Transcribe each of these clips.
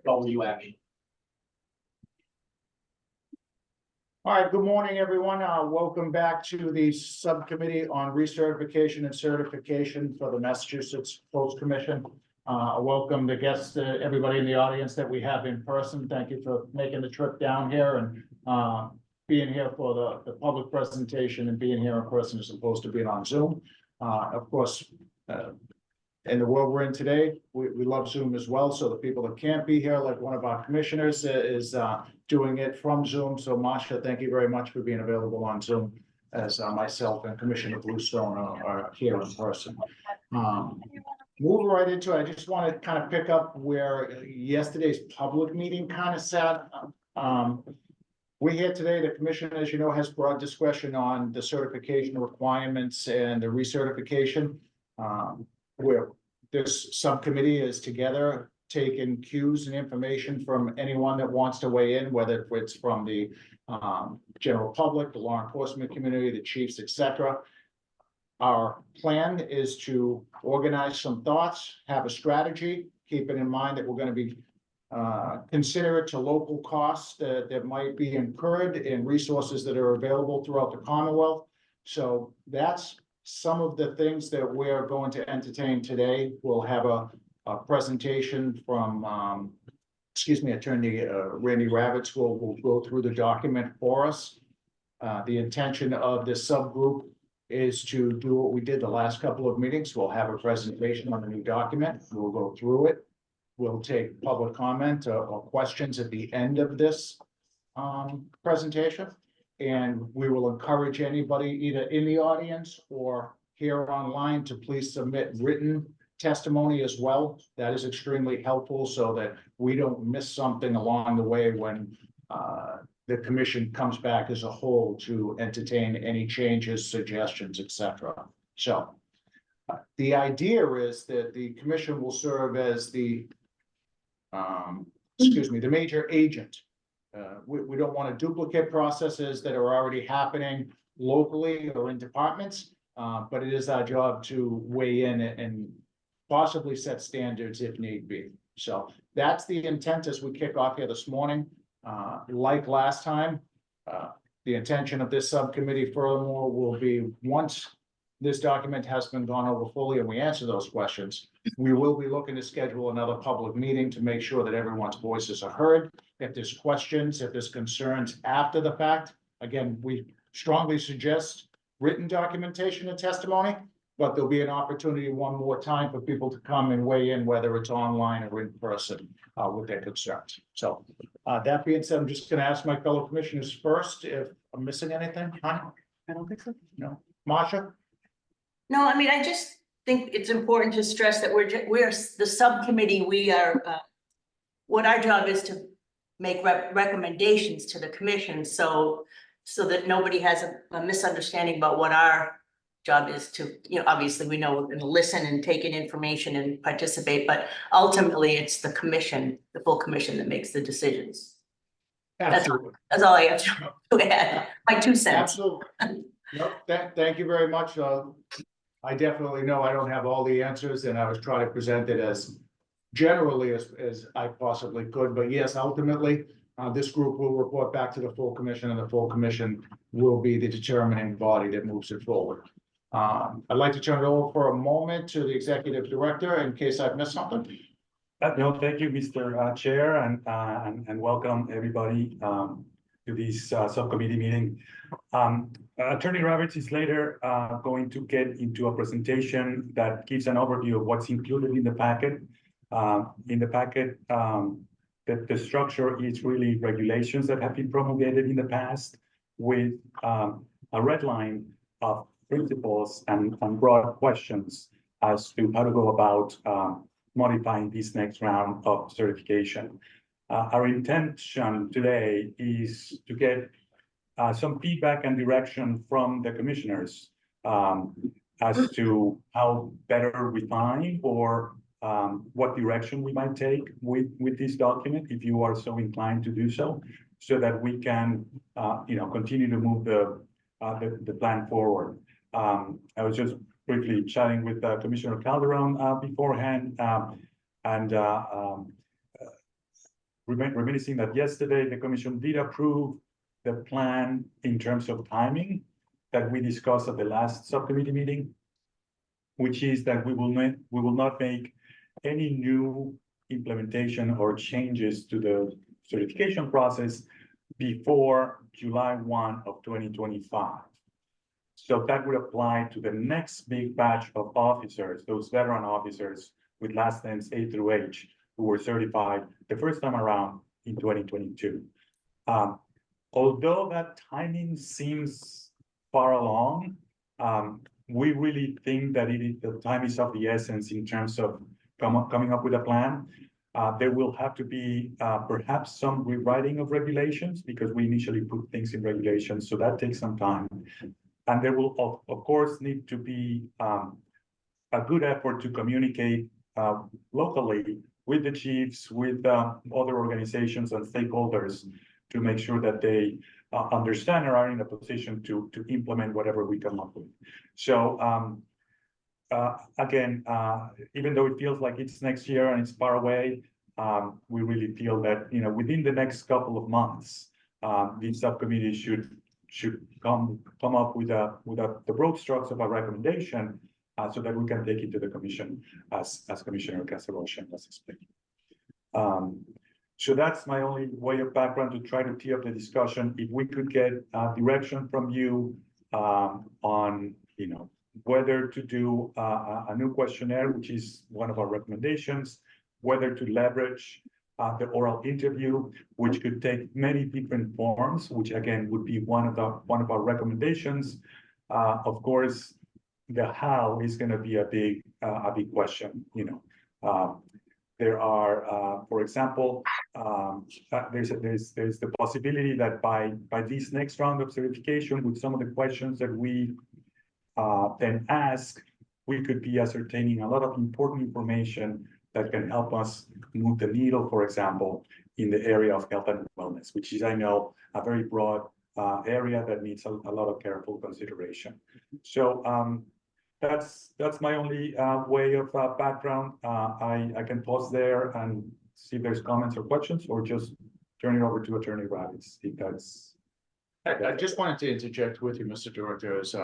W action. All right, good morning, everyone. Welcome back to the Subcommittee on Recertification and Certification for the Massachusetts Post Commission. Welcome the guests, everybody in the audience that we have in person. Thank you for making the trip down here and being here for the public presentation and being here in person as opposed to being on Zoom. Of course, in the world we're in today, we love Zoom as well. So the people that can't be here, like one of our commissioners is doing it from Zoom. So Masha, thank you very much for being available on Zoom as myself and Commissioner Bluestone are here in person. Moving right into it, I just want to kind of pick up where yesterday's public meeting kind of sat. We're here today, the commission, as you know, has broad discretion on the certification requirements and the recertification. Where this subcommittee is together taking cues and information from anyone that wants to weigh in, whether it's from the general public, the law enforcement community, the chiefs, etc. Our plan is to organize some thoughts, have a strategy, keeping in mind that we're going to be considerate to local costs that might be incurred and resources that are available throughout the Commonwealth. So that's some of the things that we're going to entertain today. We'll have a presentation from, Attorney Randy Ravitz will go through the document for us. The intention of this subgroup is to do what we did the last couple of meetings. We'll have a presentation on the new document. We'll go through it. We'll take public comment or questions at the end of this presentation. And we will encourage anybody either in the audience or here online to please submit written testimony as well. That is extremely helpful so that we don't miss something along the way when the commission comes back as a whole to entertain any changes, suggestions, etc. So the idea is that the commission will serve as the major agent. We don't want to duplicate processes that are already happening locally or in departments, but it is our job to weigh in and possibly set standards if need be. So that's the intent as we kick off here this morning. Like last time, the intention of this subcommittee furthermore will be once this document has been gone over fully and we answer those questions, we will be looking to schedule another public meeting to make sure that everyone's voices are heard. If there's questions, if there's concerns after the fact, again, we strongly suggest written documentation and testimony, but there'll be an opportunity one more time for people to come and weigh in, whether it's online or in person with their concerns. So that being said, I'm just going to ask my fellow commissioners first if I'm missing anything. Huh? I don't think so. No. Masha? No, I mean, I just think it's important to stress that we're the subcommittee. We are, what our job is to make recommendations to the commission, so that nobody has a misunderstanding about what our job is to, obviously we know we're going to listen and take in information and participate, but ultimately it's the commission, the full commission that makes the decisions. Absolutely. That's all I have to add. My 2 cents. Absolutely. No, thank you very much. I definitely know I don't have all the answers, and I was trying to present it as generally as I possibly could. But yes, ultimately, this group will report back to the full commission, and the full commission will be the determining body that moves it forward. I'd like to turn it over for a moment to the executive director in case I've missed something. No, thank you, Mr. Chair, and welcome everybody to this subcommittee meeting. Attorney Ravitz is later going to get into a presentation that gives an overview of what's included in the packet. The structure is really regulations that have been promulgated in the past with a red line of principles and broad questions as to how to go about modifying this next round of certification. Our intention today is to get some feedback and direction from the commissioners as to how better refine or what direction we might take with this document, if you are so inclined to do so that we can continue to move the plan forward. I was just briefly chatting with Commissioner Calderon beforehand, and reminiscing that yesterday the commission did approve the plan in terms of timing that we discussed at the last subcommittee meeting, which is that we will not make any new implementation or changes to the certification process before July 1 of 2025. So that would apply to the next big batch of officers, those veteran officers with last names A through H, who were certified the first time around in 2022. Although that timing seems far along, we really think that the time is of the essence in terms of coming up with a plan. There will have to be perhaps some rewriting of regulations because we initially put things in regulations, so that takes some time. And there will, of course, need to be a good effort to communicate locally with the chiefs, with other organizations and stakeholders to make sure that they understand or are in a position to implement whatever we come up with. So again, even though it feels like it's next year and it's far away, we really feel that within the next couple of months, the subcommittee should come up with the broad strokes of a recommendation so that we can take it to the commission as Commissioner Casarocian has explained. So that's my only way of background to try to tee up the discussion. If we could get direction from you on whether to do a new questionnaire, which is one of our recommendations, whether to leverage the oral interview, which could take many different forms, which again would be one of our recommendations. Of course, the how is going to be a big question. There are, for example, there's the possibility that by this next round of certification, with some of the questions that we then ask, we could be ascertaining a lot of important information that can help us move the needle, for example, in the area of health and wellness, which is, I know, a very broad area that needs a lot of careful consideration. So that's my only way of background. I can pause there and see if there's comments or questions, or just turn it over to Attorney Ravitz, if that's. I just wanted to interject with you, Mr. Director, as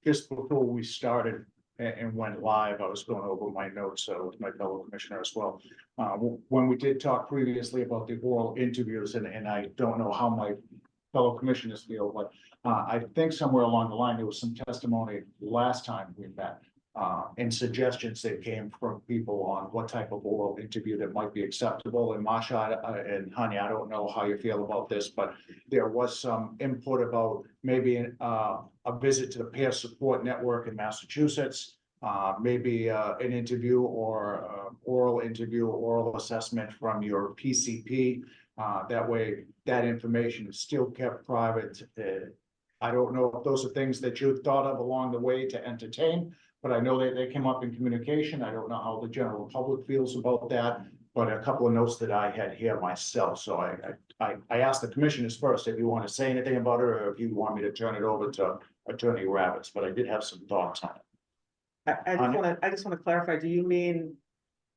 just before we started and went live, I was going over my notes with my fellow commissioner as well. When we did talk previously about the oral interviews, and I don't know how my fellow commissioners feel, but I think somewhere along the line, there was some testimony last time we met and suggestions that came from people on what type of oral interview that might be acceptable. And Masha and Hani, I don't know how you feel about this, but there was some input about maybe a visit to the peer support network in Massachusetts, maybe an interview or oral interview, oral assessment from your PCP. That way, that information is still kept private. I don't know if those are things that you've thought of along the way to entertain, but I know that they came up in communication. I don't know how the general public feels about that, but a couple of notes that I had here myself. So I asked the commissioners first if you want to say anything about it, or if you want me to turn it over to Attorney Ravitz, but I did have some thoughts on it. I just want to clarify, do you mean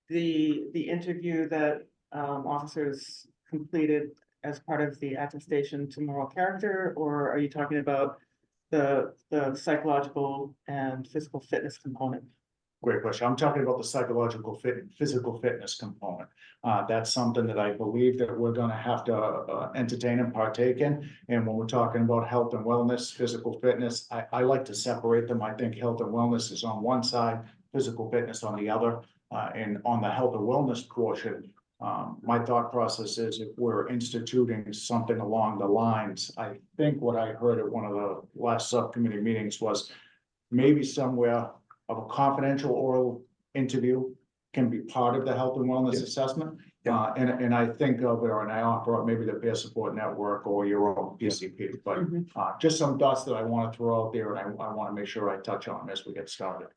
the interview that officers completed as part of the attestation to moral character, or are you talking about the psychological and physical fitness component? Great question. I'm talking about the psychological physical fitness component. That's something that I believe that we're going to have to entertain and partake in. And when we're talking about health and wellness, physical fitness, I like to separate them. I think health and wellness is on one side, physical fitness on the other. And on the health and wellness portion, my thought process is if we're instituting something along the lines, I think what I heard at one of the last subcommittee meetings was maybe somewhere of a confidential oral interview can be part of the health and wellness assessment. And I think of it, and I offer up maybe the peer support network or your own PCP, but just some thoughts that I want to throw out there, and I want to make sure I touch on as we get started.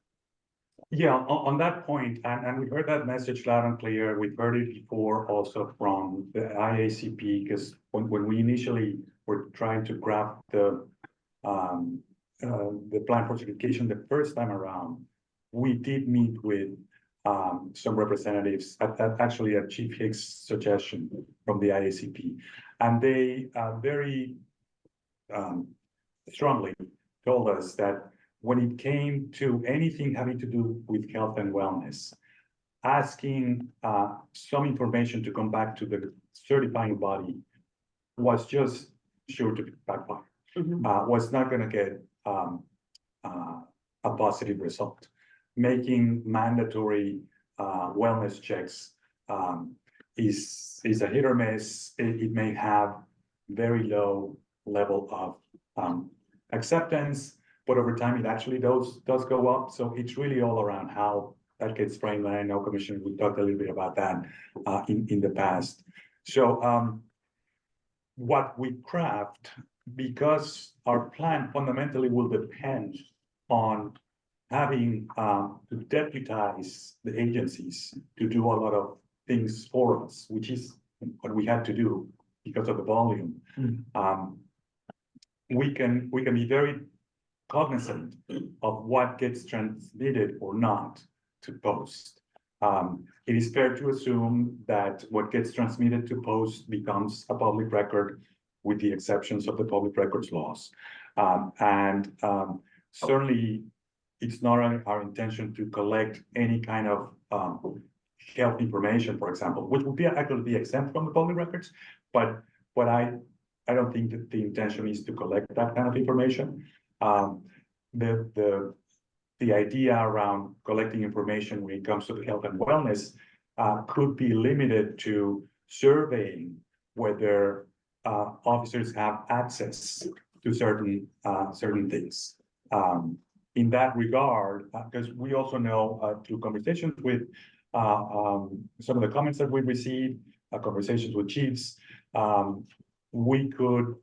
Yeah, on that point, and we heard that message loud and clear. We've heard it before also from the IACP, because when we initially were trying to craft the plan for certification the first time around, we did meet with some representatives, actually a Chief Hicks suggestion from the IACP. And they very strongly told us that when it came to anything having to do with health and wellness, asking some information to come back to the certifying body was just sure to backfire. Was not going to get a positive result. Making mandatory wellness checks is a hit or miss. It may have very low level of acceptance, but over time it actually does go up. So it's really all around how that gets framed. And I know, Commissioner, we talked a little bit about that in the past. So what we craft, because our plan fundamentally will depend on having to deputize the agencies to do a lot of things for us, which is what we had to do because of the volume. We can be very cognizant of what gets transmitted or not to post. It is fair to assume that what gets transmitted to post becomes a public record, with the exceptions of the public records laws. Certainly, it's not our intention to collect any kind of health information, for example, which would be actually be exempt from the public records. But I don't think that the intention is to collect that kind of information. The idea around collecting information when it comes to the health and wellness could be limited to surveying whether officers have access to certain things. In that regard, because we also know through conversations with some of the comments that we received, conversations with chiefs, we could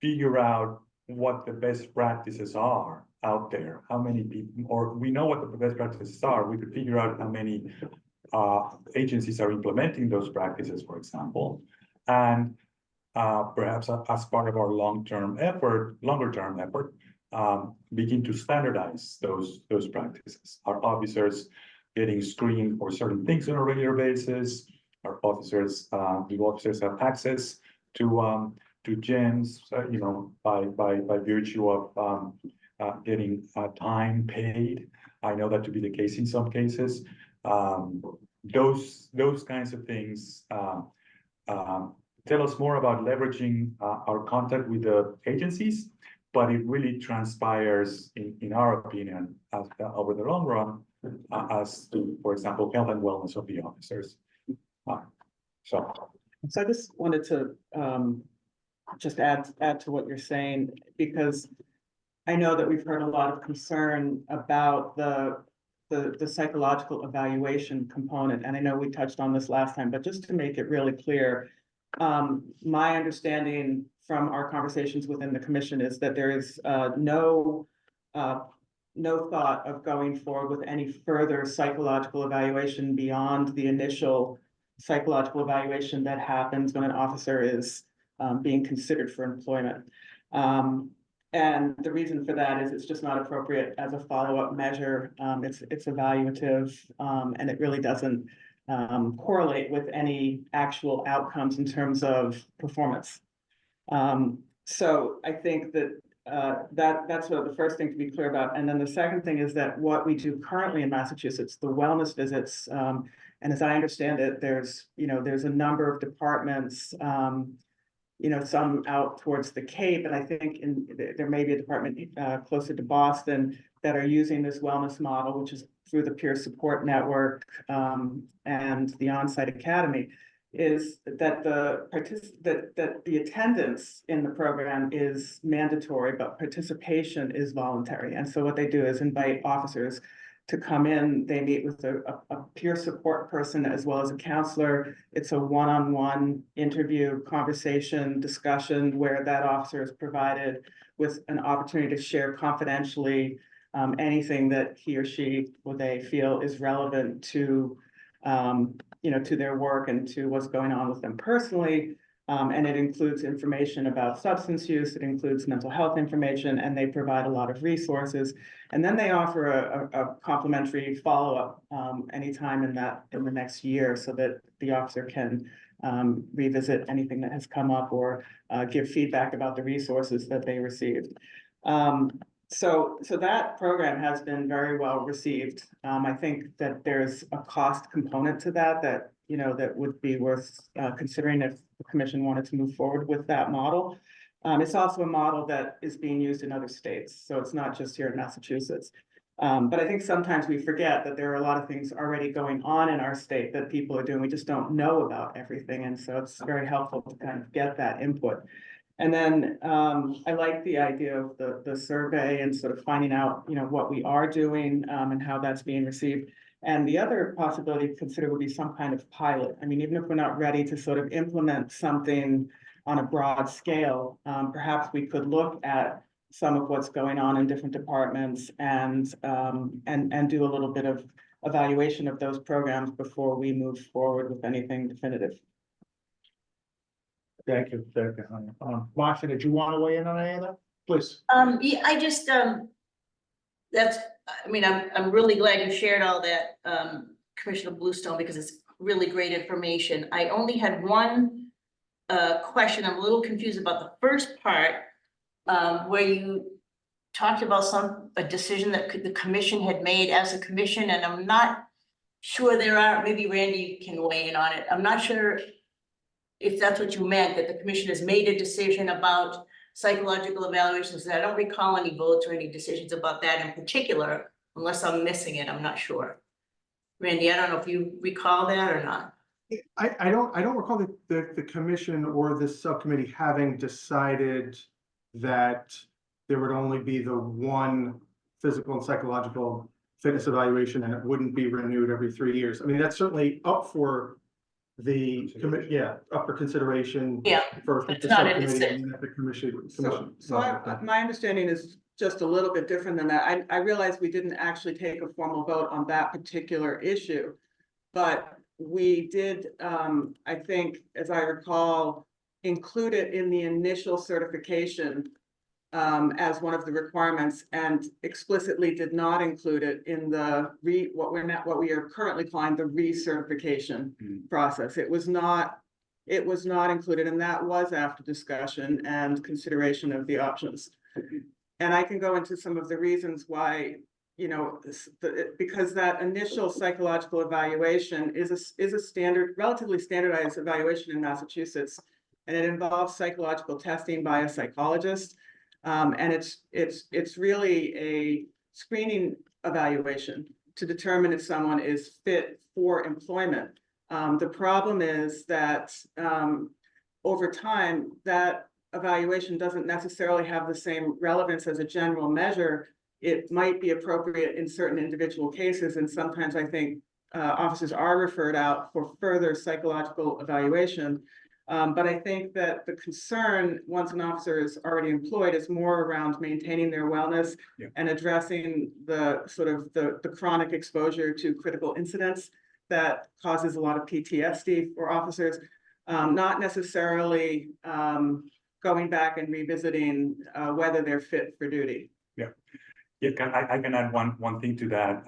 figure out what the best practices are out there, how many people, or we know what the best practices are, we could figure out how many agencies are implementing those practices, for example, and perhaps as part of our longer-term effort, begin to standardize those practices. Our officers getting screened for certain things on a regular basis. Our officers, the officers have access to gyms, by virtue of getting time paid. I know that to be the case in some cases. Those kinds of things tell us more about leveraging our contact with the agencies, but it really transpires, in our opinion, over the long run, as to, for example, health and wellness of the officers. So I just wanted to just add to what you're saying, because I know that we've heard a lot of concern about the psychological evaluation component, and I know we touched on this last time, but just to make it really clear, my understanding from our conversations within the commission is that there is no thought of going forward with any further psychological evaluation beyond the initial psychological evaluation that happens when an officer is being considered for employment. And the reason for that is it's just not appropriate as a follow-up measure. It's evaluative, and it really doesn't correlate with any actual outcomes in terms of performance. So I think that that's sort of the first thing to be clear about. And then the second thing is that what we do currently in Massachusetts, the wellness visits, and as I understand it, there's a number of departments, some out towards the Cape, and I think there may be a department closer to Boston that are using this wellness model, which is through the peer support network and the on-site academy, is that the attendance in the program is mandatory, but participation is voluntary. And so what they do is invite officers to come in. They meet with a peer support person as well as a counselor. It's a one-on-one interview, conversation, discussion, where that officer is provided with an opportunity to share confidentially anything that he or she or they feel is relevant to to their work and to what's going on with them personally. And it includes information about substance use, it includes mental health information, and they provide a lot of resources. And then they offer a complimentary follow-up anytime in the next year, so that the officer can revisit anything that has come up or give feedback about the resources that they received. So that program has been very well received. I think that there's a cost component to that that would be worth considering if the commission wanted to move forward with that model. It's also a model that is being used in other states, so it's not just here in Massachusetts. But I think sometimes we forget that there are a lot of things already going on in our state that people are doing. We just don't know about everything, and so it's very helpful to kind of get that input. And then I like the idea of the survey and sort of finding out, what we are doing and how that's being received. And the other possibility to consider would be some kind of pilot. I mean, even if we're not ready to sort of implement something on a broad scale, perhaps we could look at some of what's going on in different departments and do a little bit of evaluation of those programs before we move forward with anything definitive. Thank you. Marcia, did you want to weigh in on any of that? Please. Yeah, I just, I'm really glad you shared all that, Commissioner Bluestone, because it's really great information. I only had one question. I'm a little confused about the first part, where you talked about a decision that the commission had made as a commission, and I'm not sure maybe Randy can weigh in on it. I'm not sure if that's what you meant, that the commission has made a decision about psychological evaluations. And I don't recall any votes or any decisions about that in particular, unless I'm missing it. I'm not sure. Randy, I don't know if you recall that or not. I don't recall the commission or the subcommittee having decided that there would only be the one physical and psychological fitness evaluation and it wouldn't be renewed every 3 years. I mean, that's certainly up for the up for consideration. Yeah, For but it's the not in the subcommittee and the commission. My understanding is just a little bit different than that. I realize we didn't actually take a formal vote on that particular issue, but we did, I think, as I recall, include it in the initial certification as one of the requirements, and explicitly did not include it in the what we are currently calling the recertification process. It was not included, and that was after discussion and consideration of the options. And I can go into some of the reasons why, because that initial psychological evaluation is a relatively standardized evaluation in Massachusetts, and it involves psychological testing by a psychologist. And it's really a screening evaluation to determine if someone is fit for employment. The problem is that over time, that evaluation doesn't necessarily have the same relevance as a general measure. It might be appropriate in certain individual cases, and sometimes I think officers are referred out for further psychological evaluation. But I think that the concern, once an officer is already employed, is more around maintaining their wellness and addressing the sort of the chronic exposure to critical incidents that causes a lot of PTSD for officers, not necessarily going back and revisiting whether they're fit for duty. Yeah, I can add one thing to that.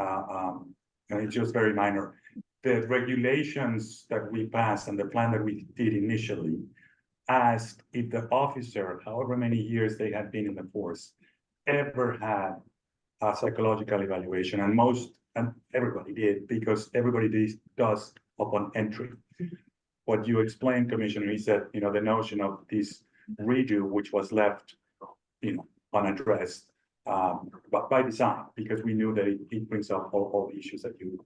And it's just very minor. The regulations that we passed and the plan that we did initially asked if the officer, however many years they had been in the force, ever had a psychological evaluation, and everybody did, because everybody does upon entry. What you explained, Commissioner, is that the notion of this redo, which was left unaddressed, but by design, because we knew that it brings up all the issues that you.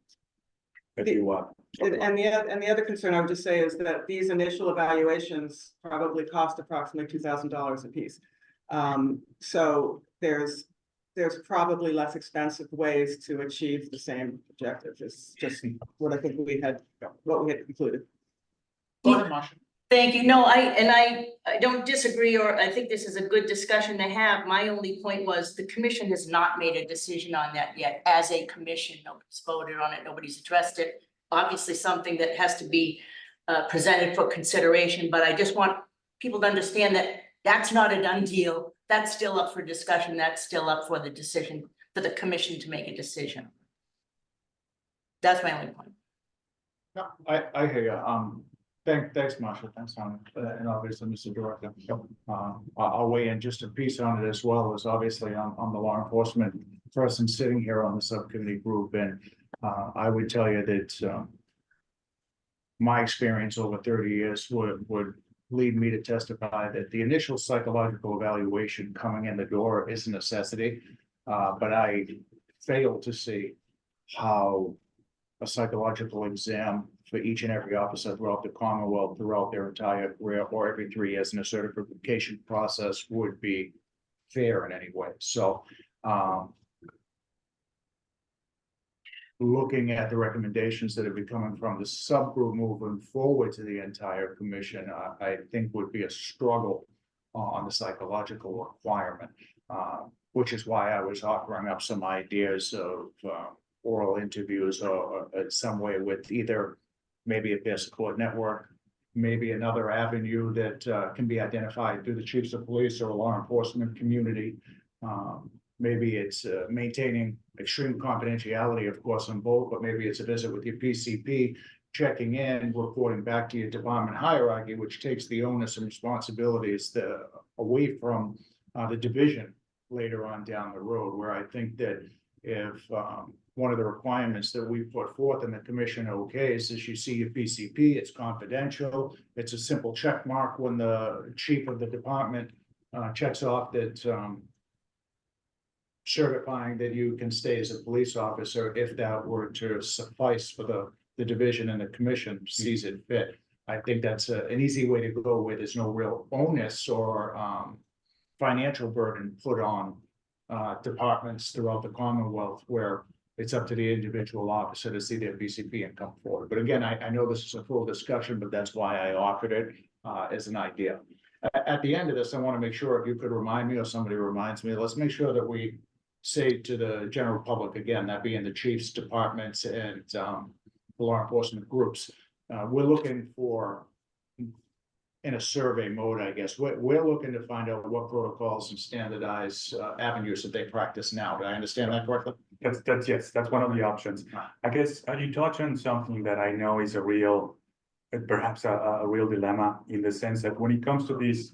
And the other concern I would just say is that these initial evaluations probably cost approximately $2,000 a piece. So there's probably less expensive ways to achieve the same objective. It's just what I think we had concluded. Go ahead, Marcia. Thank you. No, I don't disagree, or I think this is a good discussion to have. My only point was the commission has not made a decision on that yet. As a commission, nobody's voted on it, nobody's addressed it. Obviously, something that has to be presented for consideration, but I just want people to understand that that's not a done deal. That's still up for discussion. That's still up for the decision, for the commission to make a decision. That's my only point. No, I hear you. Thanks, Marshall. Thanks, Tom. And obviously, Mr. Director. I'll weigh in just a piece on it as well as obviously on the law enforcement person sitting here on the subcommittee group. And I would tell you that my experience over 30 years would lead me to testify that the initial psychological evaluation coming in the door is a necessity. But I fail to see how a psychological exam for each and every officer throughout the Commonwealth, throughout their entire career, or every 3 years in a certification process would be fair in any way. So, looking at the recommendations that have been coming from the subgroup moving forward to the entire commission, I think would be a struggle on the psychological requirement, which is why I was offering up some ideas of oral interviews or some way with either maybe a peer support network, maybe another avenue that can be identified through the chiefs of police or law enforcement community. Maybe it's maintaining extreme confidentiality, of course, on both, but maybe it's a visit with your PCP, checking in, reporting back to your department hierarchy, which takes the onus and responsibilities away from the division later on down the road, where I think that if one of the requirements that we put forth in the commission okays is you see your PCP, it's confidential, it's a simple check mark when the chief of the department checks off that certifying that you can stay as a police officer if that were to suffice for the division and the commission sees it fit. I think that's an easy way to go where there's no real onus or financial burden put on departments throughout the Commonwealth, where it's up to the individual officer to see their PCP and come forward. But again, I know this is a full discussion, but that's why I offered it as an idea. At the end of this, I want to make sure if you could remind me or somebody reminds me, let's make sure that we say to the general public, again, that being the chiefs, departments, and law enforcement groups, we're looking for, in a survey mode, I guess, we're looking to find out what protocols and standardized avenues that they practice now. Do I understand that correctly? Yes, that's one of the options. I guess you touch on something that I know is a real, perhaps a real dilemma, in the sense that when it comes to this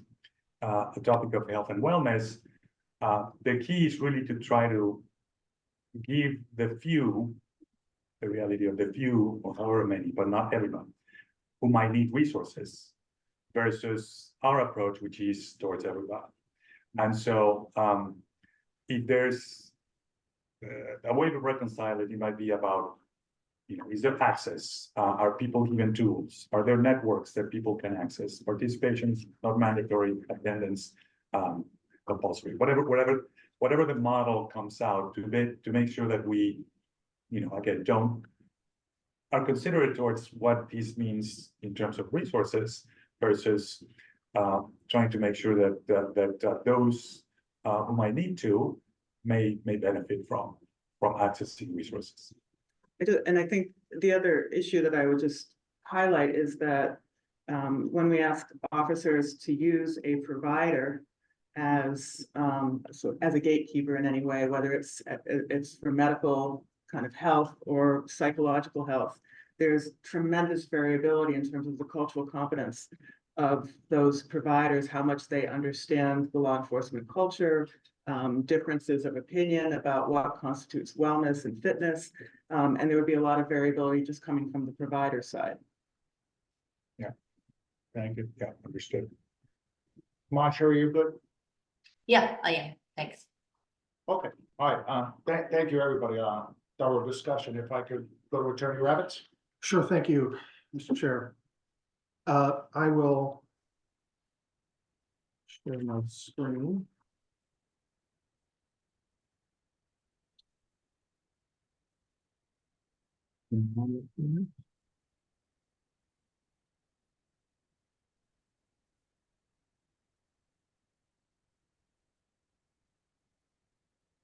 topic of health and wellness, the key is really to try to give the few, the reality of the few, or however many, but not everyone, who might need resources, versus our approach, which is towards everybody. And so if there's a way to reconcile it, it might be about, is there access? Are people given tools? Are there networks that people can access? Participation is not mandatory, attendance compulsory. Whatever the model comes out to make sure that we, again, are considerate towards what this means in terms of resources versus trying to make sure that those who might need to may benefit from accessing resources. And I think the other issue that I would just highlight is that when we ask officers to use a provider as a gatekeeper in any way, whether it's for medical kind of health or psychological health, there's tremendous variability in terms of the cultural competence of those providers, how much they understand the law enforcement culture, differences of opinion about what constitutes wellness and fitness. And there would be a lot of variability just coming from the provider side. Yeah, thank you. Yeah, understood. Marsha, are you good? Yeah, I am. Thanks. Okay, all right. Thank you, everybody. Thorough discussion. If I could go to Attorney Ravitz. Sure, thank you, Mr. Chair. I will share my screen.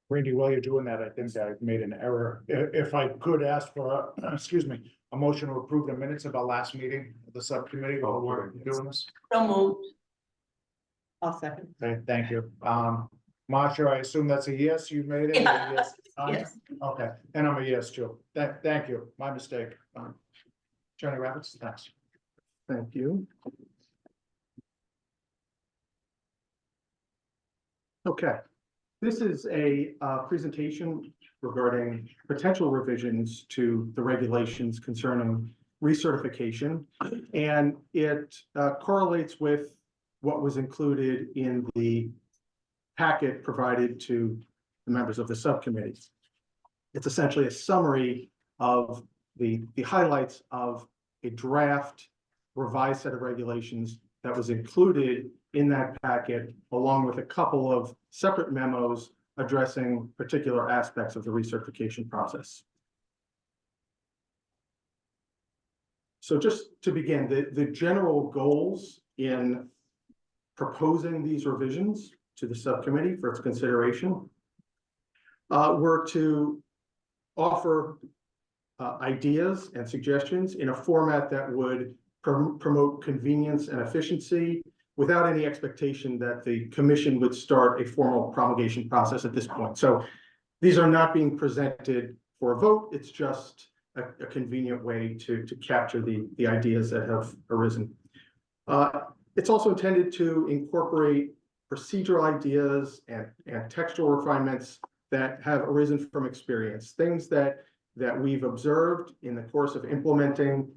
Randy, while you're doing that, I think I made an error. If I could ask for, excuse me, a motion to approve the minutes of our last meeting of the subcommittee while we're doing this. So moved. I'll second. Okay, thank you. Marcia, I assume that's a yes, you made it? Yeah. Yes. Yes. Okay, and I'm a yes too. Thank you, my mistake. Attorney Ravitz, thanks. Thank you. Okay, this is a presentation regarding potential revisions to the regulations concerning recertification. And it correlates with what was included in the packet provided to the members of the subcommittee. It's essentially a summary of the highlights of a draft revised set of regulations that was included in that packet, along with a couple of separate memos addressing particular aspects of the recertification process. So just to begin, the general goals in proposing these revisions to the subcommittee for its consideration were to offer ideas and suggestions in a format that would promote convenience and efficiency without any expectation that the commission would start a formal promulgation process at this point. So these are not being presented for a vote. It's just a convenient way to capture the ideas that have arisen. It's also intended to incorporate procedural ideas and textual refinements that have arisen from experience, things that we've observed in the course of implementing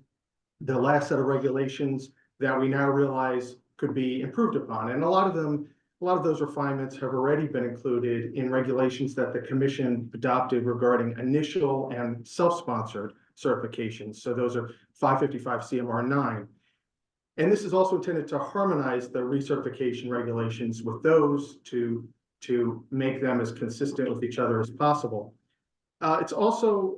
the last set of regulations that we now realize could be improved upon. And a lot of those refinements have already been included in regulations that the commission adopted regarding initial and self-sponsored certifications. So those are 555 CMR 9. And this is also intended to harmonize the recertification regulations with those to make them as consistent with each other as possible. It's also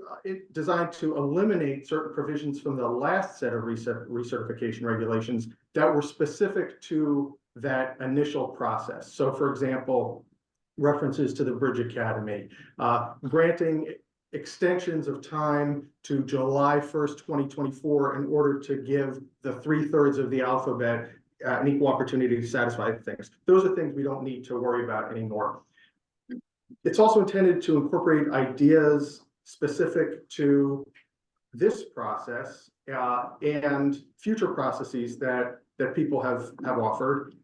designed to eliminate certain provisions from the last set of recertification regulations that were specific to that initial process. So for example, references to the Bridge Academy, granting extensions of time to July 1st, 2024 in order to give the 3/3 of the alphabet an equal opportunity to satisfy things. Those are things we don't need to worry about anymore. It's also intended to incorporate ideas specific to this process and future processes that people have offered,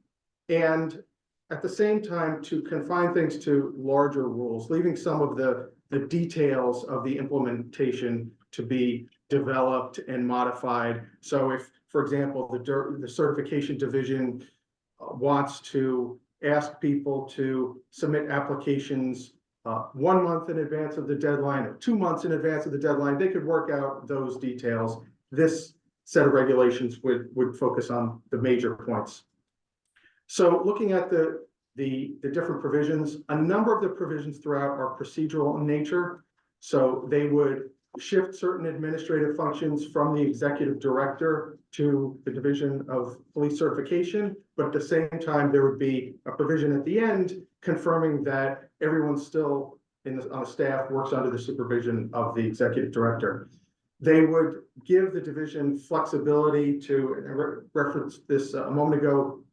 and at the same time to confine things to larger rules, leaving some of the details of the implementation to be developed and modified. So if, for example, the certification division wants to ask people to submit applications 1 month in advance of the deadline or 2 months in advance of the deadline, they could work out those details. This set of regulations would focus on the major points. So looking at the different provisions, a number of the provisions throughout are procedural in nature. So they would shift certain administrative functions from the executive director to the Division of Police Certification, but at the same time, there would be a provision at the end confirming that everyone still on the staff works under the supervision of the executive director. They would give the division flexibility to, and I referenced this a moment ago,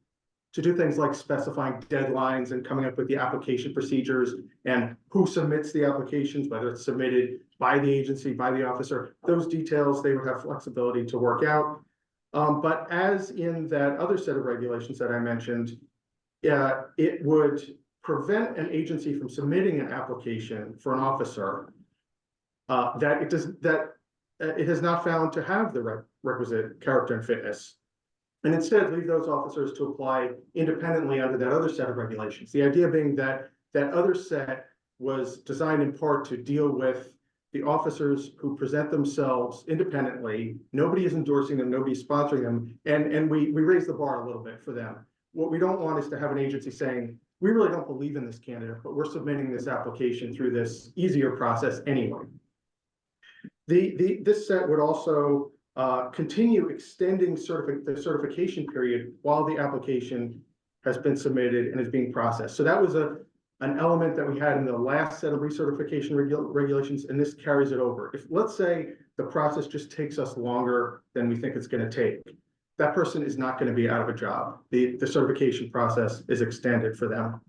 to do things like specifying deadlines and coming up with the application procedures and who submits the applications, whether it's submitted by the agency, by the officer. Those details, they would have flexibility to work out. But as in that other set of regulations that I mentioned, it would prevent an agency from submitting an application for an officer that it has not found to have the requisite character and fitness, and instead leave those officers to apply independently under that other set of regulations. The idea being that that other set was designed in part to deal with the officers who present themselves independently. Nobody is endorsing them, nobody's sponsoring them, and we raise the bar a little bit for them. What we don't want is to have an agency saying, we really don't believe in this candidate, but we're submitting this application through this easier process anyway. This set would also continue extending the certification period while the application has been submitted and is being processed. So that was an element that we had in the last set of recertification regulations, and this carries it over. If, let's say, the process just takes us longer than we think it's going to take, that person is not going to be out of a job. The certification process is extended for them.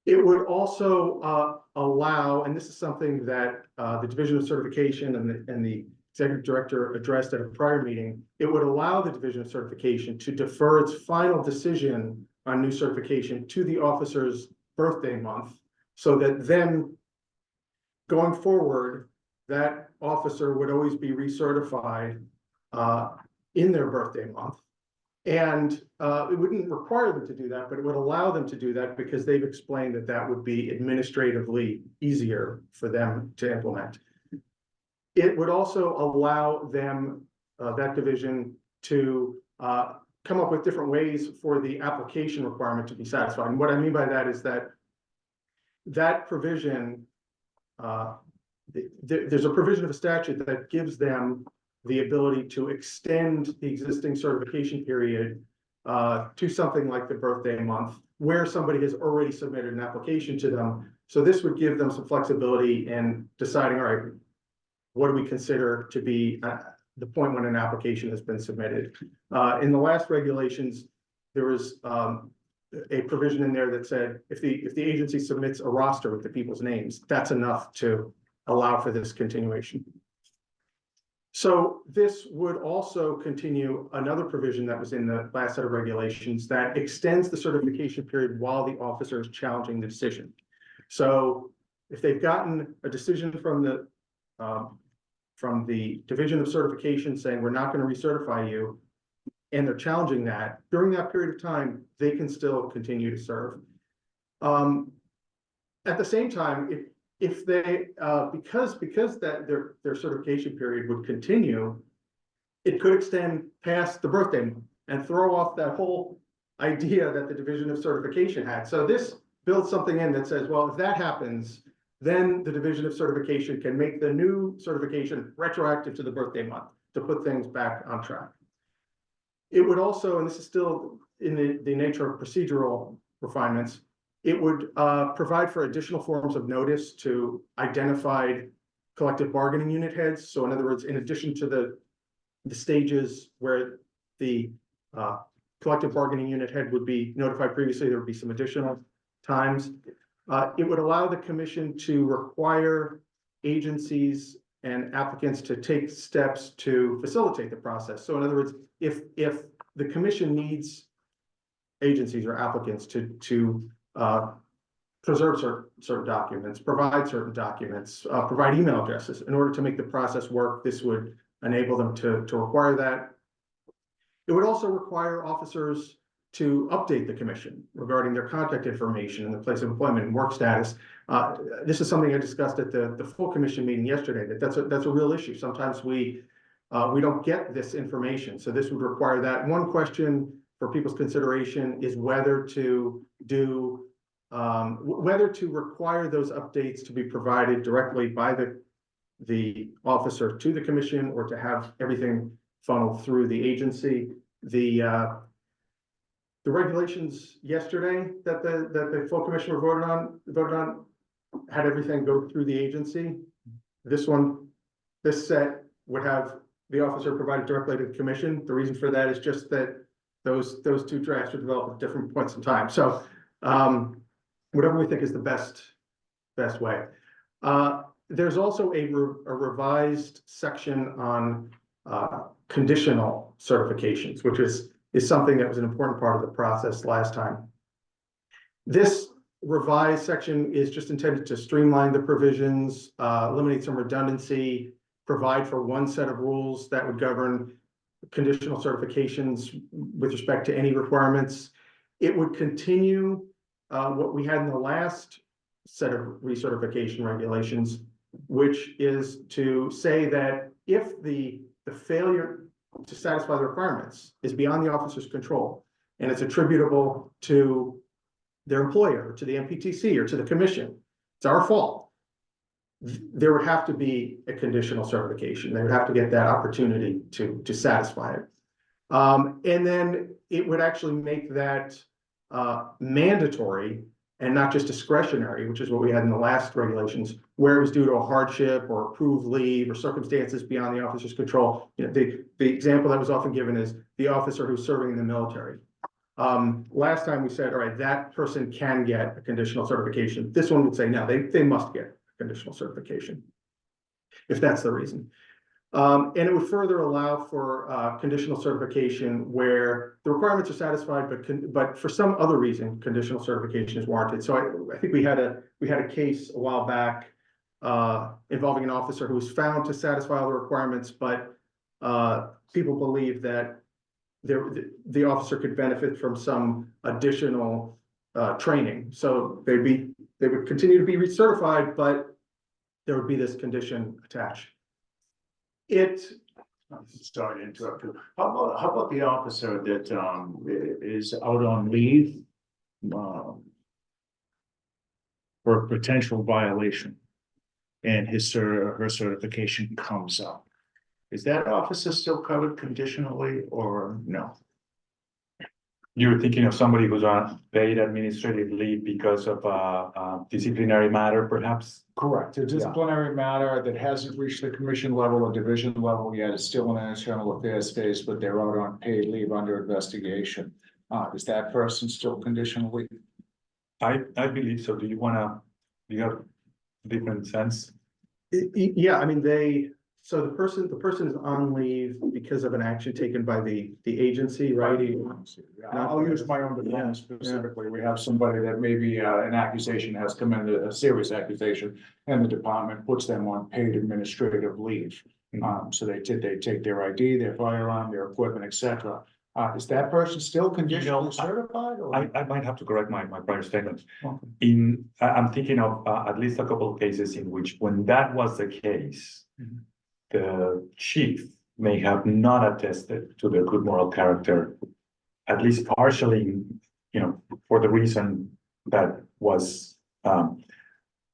It would also allow, and this is something that the Division of Certification and the Executive Director addressed at a prior meeting, it would allow the Division of Certification to defer its final decision on new certification to the officer's birthday month, so that then going forward, that officer would always be recertified in their birthday month. And it wouldn't require them to do that, but it would allow them to do that because they've explained that that would be administratively easier for them to implement. It would also allow them, that division, to come up with different ways for the application requirement to be satisfied. And what I mean by that is that that provision, there's a provision of a statute that gives them the ability to extend the existing certification period to something like the birthday month, where somebody has already submitted an application to them. So this would give them some flexibility in deciding, all right, what do we consider to be the point when an application has been submitted? In the last regulations, there was a provision in there that said if the agency submits a roster with the people's names, that's enough to allow for this continuation. So this would also continue another provision that was in the last set of regulations that extends the certification period while the officer is challenging the decision. So if they've gotten a decision from the Division of Certification saying we're not going to recertify you, and they're challenging that, during that period of time, they can still continue to serve. At the same time, if they because that their certification period would continue, it could extend past the birthday month and throw off that whole idea that the Division of Certification had. So this builds something in that says, well, if that happens, then the Division of Certification can make the new certification retroactive to the birthday month to put things back on track. It would also, and this is still in the nature of procedural refinements, it would provide for additional forms of notice to identified collective bargaining unit heads. So in other words, in addition to the stages where the collective bargaining unit head would be notified previously, there would be some additional times. It would allow the commission to require agencies and applicants to take steps to facilitate the process. So in other words, if the commission needs agencies or applicants to preserve certain documents, provide certain documents, provide email addresses in order to make the process work, this would enable them to require that. It would also require officers to update the commission regarding their contact information and the place of employment and work status. This is something I discussed at the full commission meeting yesterday, that's a real issue. Sometimes we don't get this information, so this would require that. One question for people's consideration is whether to require those updates to be provided directly by the officer to the commission, or to have everything funneled through the agency. The regulations yesterday that the full commission voted on had everything go through the agency. This set would have the officer provided directly to the commission. The reason for that is just that those two drafts were developed at different points in time. So whatever we think is the best way. There's also a revised section on conditional certifications, which is something that was an important part of the process last time. This revised section is just intended to streamline the provisions, eliminate some redundancy, provide for one set of rules that would govern conditional certifications with respect to any requirements. It would continue what we had in the last set of recertification regulations, which is to say that if the failure to satisfy the requirements is beyond the officer's control and it's attributable to their employer, or to the MPTC, or to the commission, it's our fault, there would have to be a conditional certification. They would have to get that opportunity to satisfy it. And then it would actually make that mandatory and not just discretionary, which is what we had in the last regulations, where it was due to a hardship or approved leave or circumstances beyond the officer's control. You know, the example that was often given is the officer who's serving in the military. Last time we said, all right, that person can get a conditional certification. This one would say, no, they must get a conditional certification, if that's the reason. And it would further allow for conditional certification where the requirements are satisfied, but for some other reason, conditional certification is warranted. So I think we had a case a while back involving an officer who was found to satisfy all the requirements, but people believe that the officer could benefit from some additional training. So they would continue to be recertified, but there would be this condition attached. Sorry to interrupt you. How about the officer that is out on leave for a potential violation and her certification comes up? Is that officer still covered conditionally or no? You're thinking of somebody who's on paid administrative leave because of a disciplinary matter, perhaps? Correct. A disciplinary matter that hasn't reached the commission level or division level yet. It's still in an internal affairs phase, but they're out on paid leave under investigation. Is that person still conditionally? I believe so. Do you have a different sense? Yeah, I mean, so the person is on leave because of an action taken by the agency, right? I'll use my own defense specifically. We have somebody that maybe an accusation has come in, a serious accusation, and the department puts them on paid administrative leave. So they take their ID, their firearm, their equipment, etc. Is that person still conditionally certified? Or? I might have to correct my prior statement. Okay. I'm thinking of at least a couple of cases in which, when that was the case, the chief may have not attested to their good moral character, at least partially, for the reason that was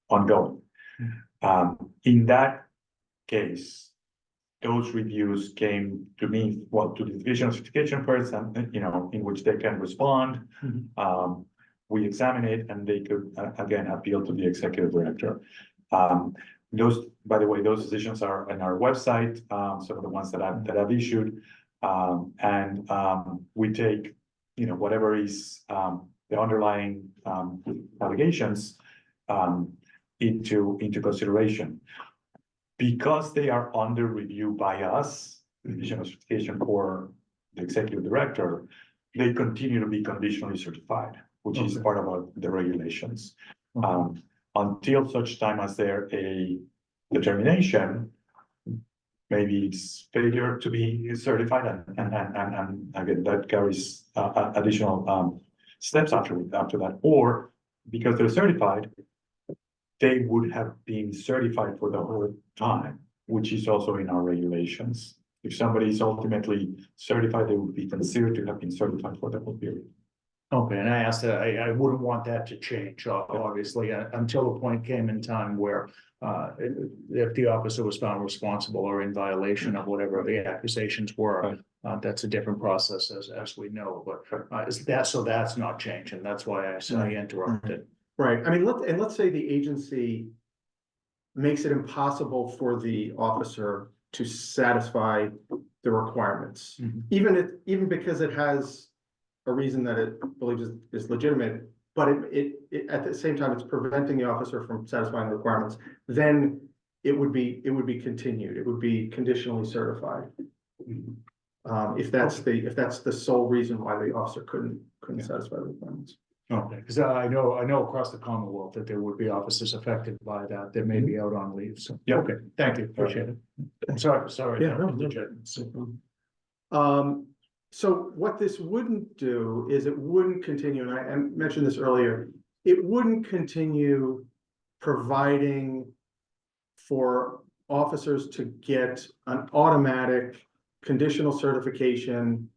ongoing. In that case, those reviews came to me, to the division of certification first, and in which they can respond. We examine it, and they could again appeal to the executive director. By the way, those decisions are on our website, some of the ones that I've issued, and we take, whatever is the underlying allegations into consideration. Because they are under review by us, the Division of Certification or the executive director, they continue to be conditionally certified, which is part of the regulations. Until such time as there a determination, maybe it's failure to be certified, and again, that carries additional steps after that, or because they're certified, they would have been certified for the whole time, which is also in our regulations. If somebody is ultimately certified, they would be considered to have been certified for the whole period. Okay, and I asked that, I wouldn't want that to change, obviously, until a point came in time where if the officer was found responsible or in violation of whatever the accusations were, that's a different process, as we know, but so that's not changing. That's why I interrupted. Right. I mean, let's say the agency makes it impossible for the officer to satisfy the requirements, even because it has a reason that it believes is legitimate, but it at the same time it's preventing the officer from satisfying the requirements. Then it would be continued. It would be conditionally certified. If that's the sole reason why the officer couldn't satisfy the requirements. Okay, because I know across the Commonwealth that there would be officers affected by that. They may be out on leave. So yeah. Okay, thank you. Appreciate it. I'm sorry. Yeah, so what this wouldn't do is it wouldn't continue, and I mentioned this earlier, it wouldn't continue providing for officers to get an automatic conditional certification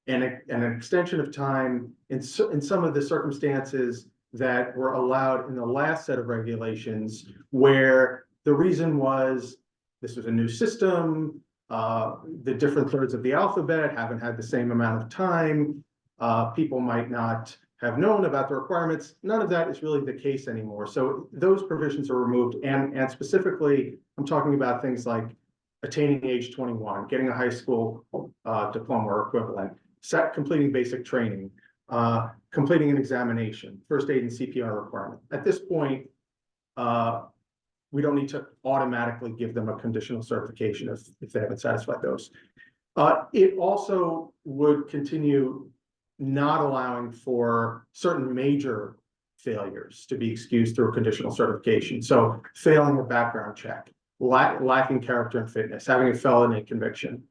and an extension of time in some of the circumstances that were allowed in the last set of regulations, where the reason was this was a new system, the different thirds of the alphabet haven't had the same amount of time, people might not have known about the requirements. None of that is really the case anymore. So those provisions are removed. And specifically, I'm talking about things like attaining age 21, getting a high school diploma or equivalent, completing basic training, completing an examination, first aid and CPR requirement. At this point, we don't need to automatically give them a conditional certification if they haven't satisfied those. It also would continue not allowing for certain major failures to be excused through a conditional certification. So failing a background check, lacking character and fitness, having a felony conviction,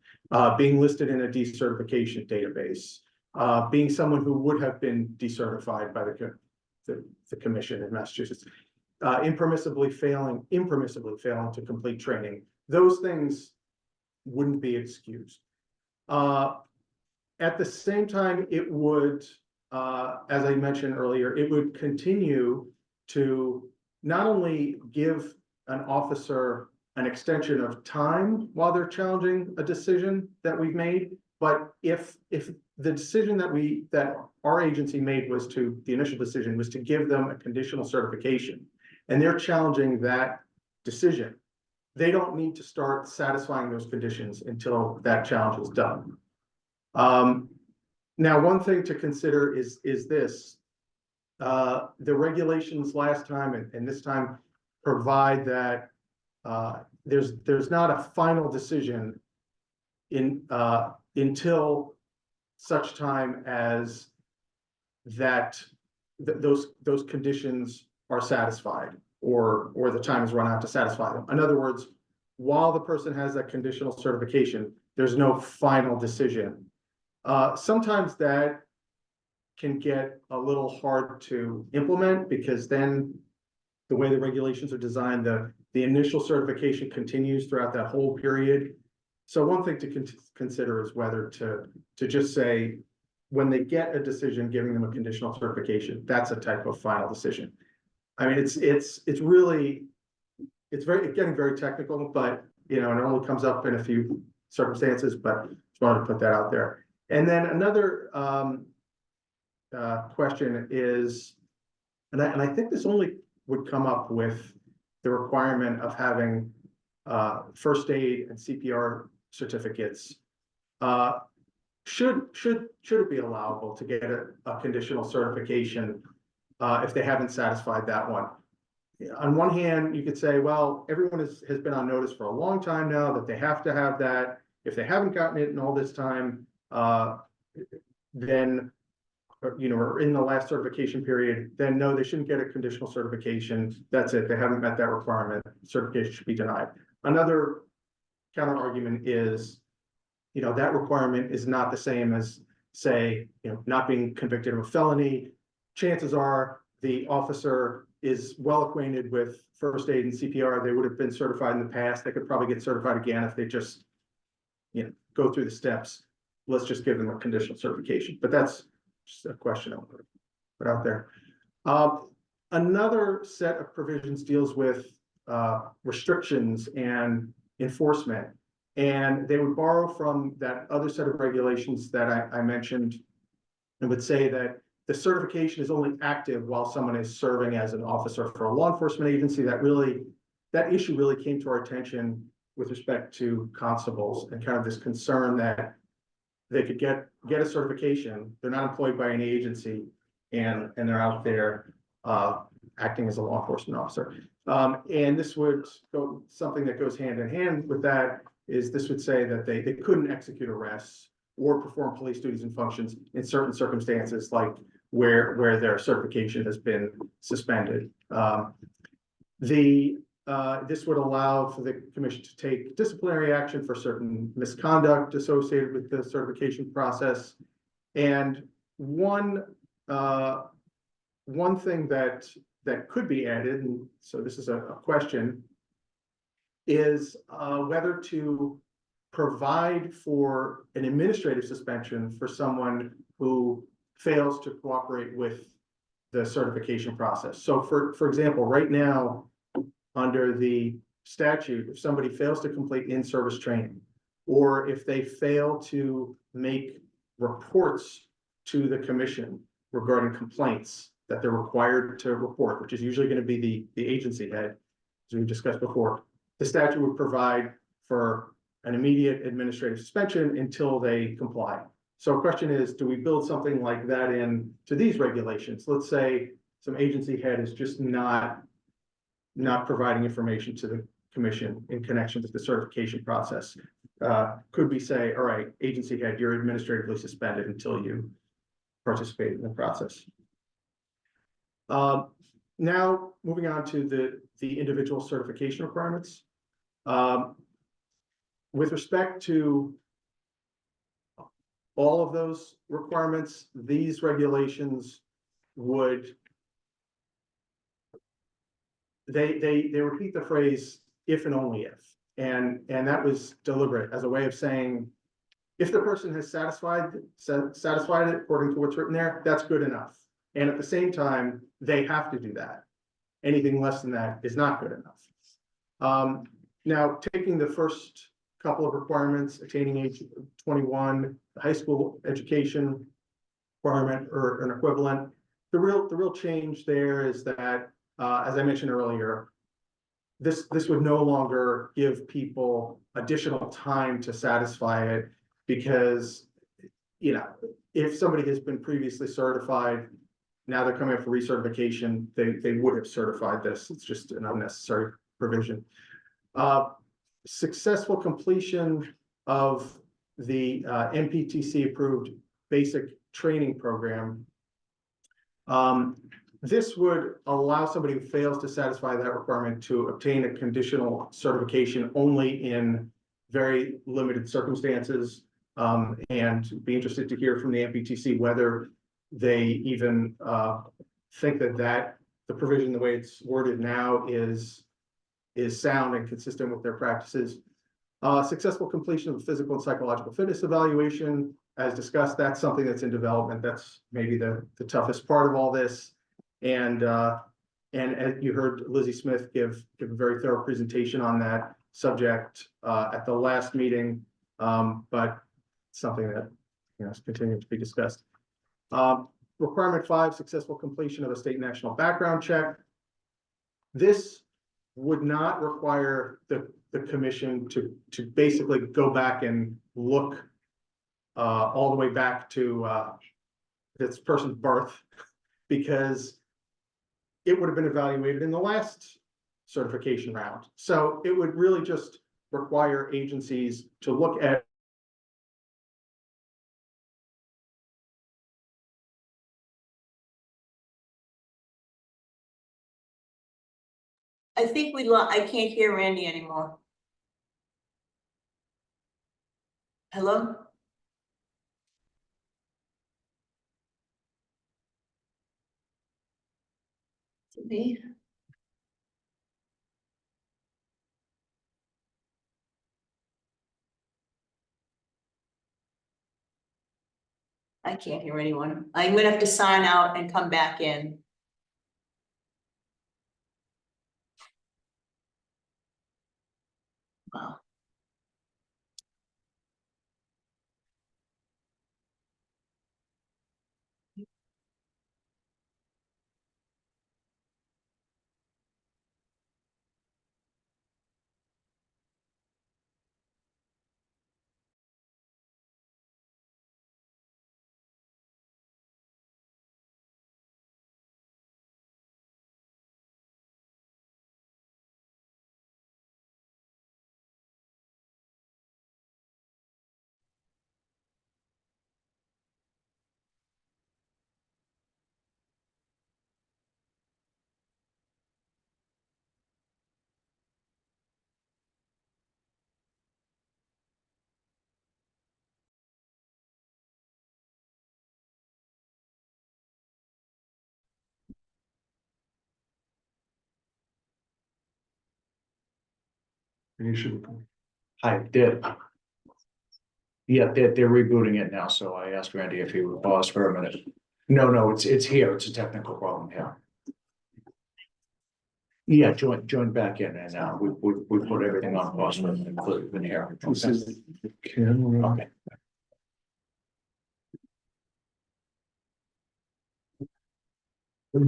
being listed in a decertification database, being someone who would have been decertified by the commission in Massachusetts, impermissibly failing to complete training. Those things wouldn't be excused. At the same time, it would, as I mentioned earlier, it would continue to not only give an officer an extension of time while they're challenging a decision that we've made, but if the decision that our agency made the initial decision was to give them a conditional certification, and they're challenging that decision, they don't need to start satisfying those conditions until that challenge is done. Now, one thing to consider is this. The regulations last time and this time provide that there's not a final decision until such time as those conditions are satisfied or the time is run out to satisfy them. In other words, while the person has that conditional certification, there's no final decision. Sometimes that can get a little hard to implement because then the way the regulations are designed, the initial certification continues throughout that whole period. So one thing to consider is whether to just say, when they get a decision giving them a conditional certification, that's a type of final decision. I mean, it's getting very technical, but it only comes up in a few circumstances, but just wanted to put that out there. And then another question is, and I think this only would come up with the requirement of having first aid and CPR certificates. Should it be allowable to get a conditional certification if they haven't satisfied that one? On one hand, you could say, well, everyone has been on notice for a long time now that they have to have that. If they haven't gotten it in all this time, then, or in the last certification period, then no, they shouldn't get a conditional certification. That's it. They haven't met that requirement. Certification should be denied. Another counter argument is, that requirement is not the same as, say, not being convicted of a felony. Chances are the officer is well acquainted with first aid and CPR. They would have been certified in the past. They could probably get certified again if they just, go through the steps. Let's just give them a conditional certification. But that's just a question I'll put out there. Another set of provisions deals with restrictions and enforcement. And they would borrow from that other set of regulations that I mentioned and would say that the certification is only active while someone is serving as an officer for a law enforcement agency. That issue really came to our attention with respect to constables and kind of this concern that they could get a certification. They're not employed by any agency and they're out there acting as a law enforcement officer. And this would go, something that goes hand in hand with that is this would say that they couldn't execute arrests or perform police duties and functions in certain circumstances, like where their certification has been suspended. This would allow for the commission to take disciplinary action for certain misconduct associated with the certification process. And one thing that could be added, and so this is a question, is whether to provide for an administrative suspension for someone who fails to cooperate with the certification process. So for example, right now, under the statute, if somebody fails to complete in-service training, or if they fail to make reports to the commission regarding complaints that they're required to report, which is usually going to be the agency head, as we discussed before, the statute would provide for an immediate administrative suspension until they comply. So the question is, do we build something like that in to these regulations? Let's say some agency head is just not providing information to the commission in connection with the certification process. Could we say, all right, agency head, you're administratively suspended until you participate in the process? Now, moving on to the individual certification requirements. With respect to all of those requirements, these regulations would, they repeat the phrase if and only if, and that was deliberate as a way of saying, if the person has satisfied it according to what's written there, that's good enough. And at the same time, they have to do that. Anything less than that is not good enough. Now, taking the first couple of requirements, attaining age 21, the high school education requirement or an equivalent, the real change there is that, as I mentioned earlier, this would no longer give people additional time to satisfy it, because, you know, if somebody has been previously certified, now they're coming up for recertification, they would have certified this. It's just an unnecessary provision. Successful completion of the NPTC approved basic training program. This would allow somebody who fails to satisfy that requirement to obtain a conditional certification only in very limited circumstances, and be interested to hear from the NPTC whether they even think that the provision, the way it's worded now, is sound and consistent with their practices. Successful completion of the physical and psychological fitness evaluation, as discussed, that's something that's in development. That's maybe the toughest part of all this. And as you heard Lizzie Smith give a very thorough presentation on that subject at the last meeting, but something that, you know, is continuing to be discussed. Requirement 5, successful completion of a state national background check. This would not require the commission to basically go back and look all the way back to this person's birth, because it would have been evaluated in the last certification round. So it would really just require agencies to look at I think I can't hear Randy anymore. Hello? Is it me? I can't hear anyone. I'm gonna have to sign out and come back in. Wow. You should. I did. Yeah, they're rebooting it now, so I asked Randy if he would pause for a minute. No, it's here, it's a technical problem here. Yeah, join back in, and we put everything on pause for a minute, including here. This is the camera. Okay. Are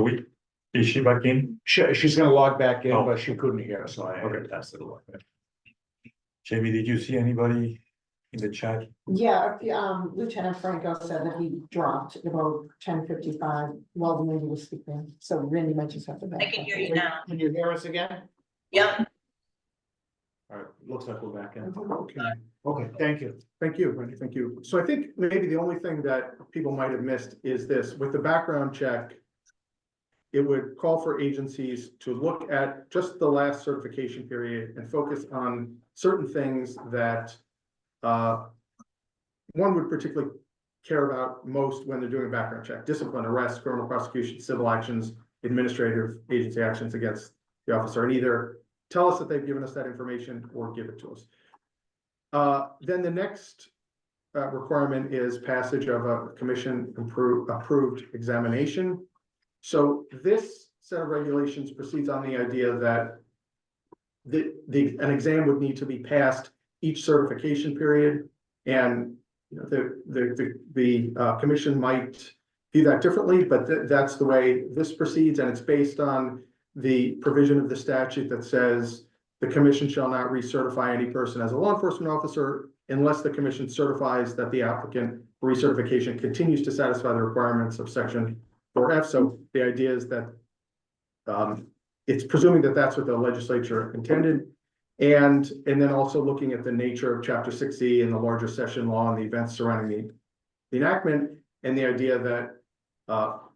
we, is she back in? She's gonna log back in, Oh. but she couldn't hear, so I Okay. asked her to log back. Jamie, did you see anybody in the chat? Yeah, Lieutenant Franco said that he dropped at about 10:55 while the lady was speaking, so Randy might just have to. I can hear you now. Can you hear us again? Yep. All right, looks like we're back in. Okay, Okay, thank you. thank you, Randy, thank you. So I think maybe the only thing that people might have missed is this, with the background check. It would call for agencies to look at just the last certification period and focus on certain things that one would particularly care about most when they're doing a background check: discipline, arrest, criminal prosecution, civil actions, administrative agency actions against the officer, and either tell us that they've given us that information or give it to us. Then the next requirement is passage of a commission approved examination. So this set of regulations proceeds on the idea that an exam would need to be passed each certification period. And you know, the commission might view that differently, but that's the way this proceeds, and it's based on the provision of the statute that says the commission shall not recertify any person as a law enforcement officer unless the commission certifies that the applicant for recertification continues to satisfy the requirements of section 4F. So the idea is that it's presuming that that's what the legislature intended. And then also looking at the nature of Chapter 6E and the larger session law and the events surrounding the enactment, and the idea that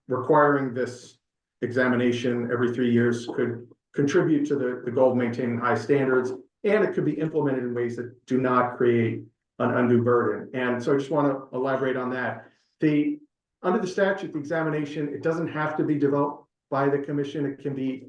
requiring this examination every 3 years could contribute to the goal of maintaining high standards, and it could be implemented in ways that do not create an undue burden. And so I just want to elaborate on that. Under the statute, the examination, it doesn't have to be developed by the commission. It can be,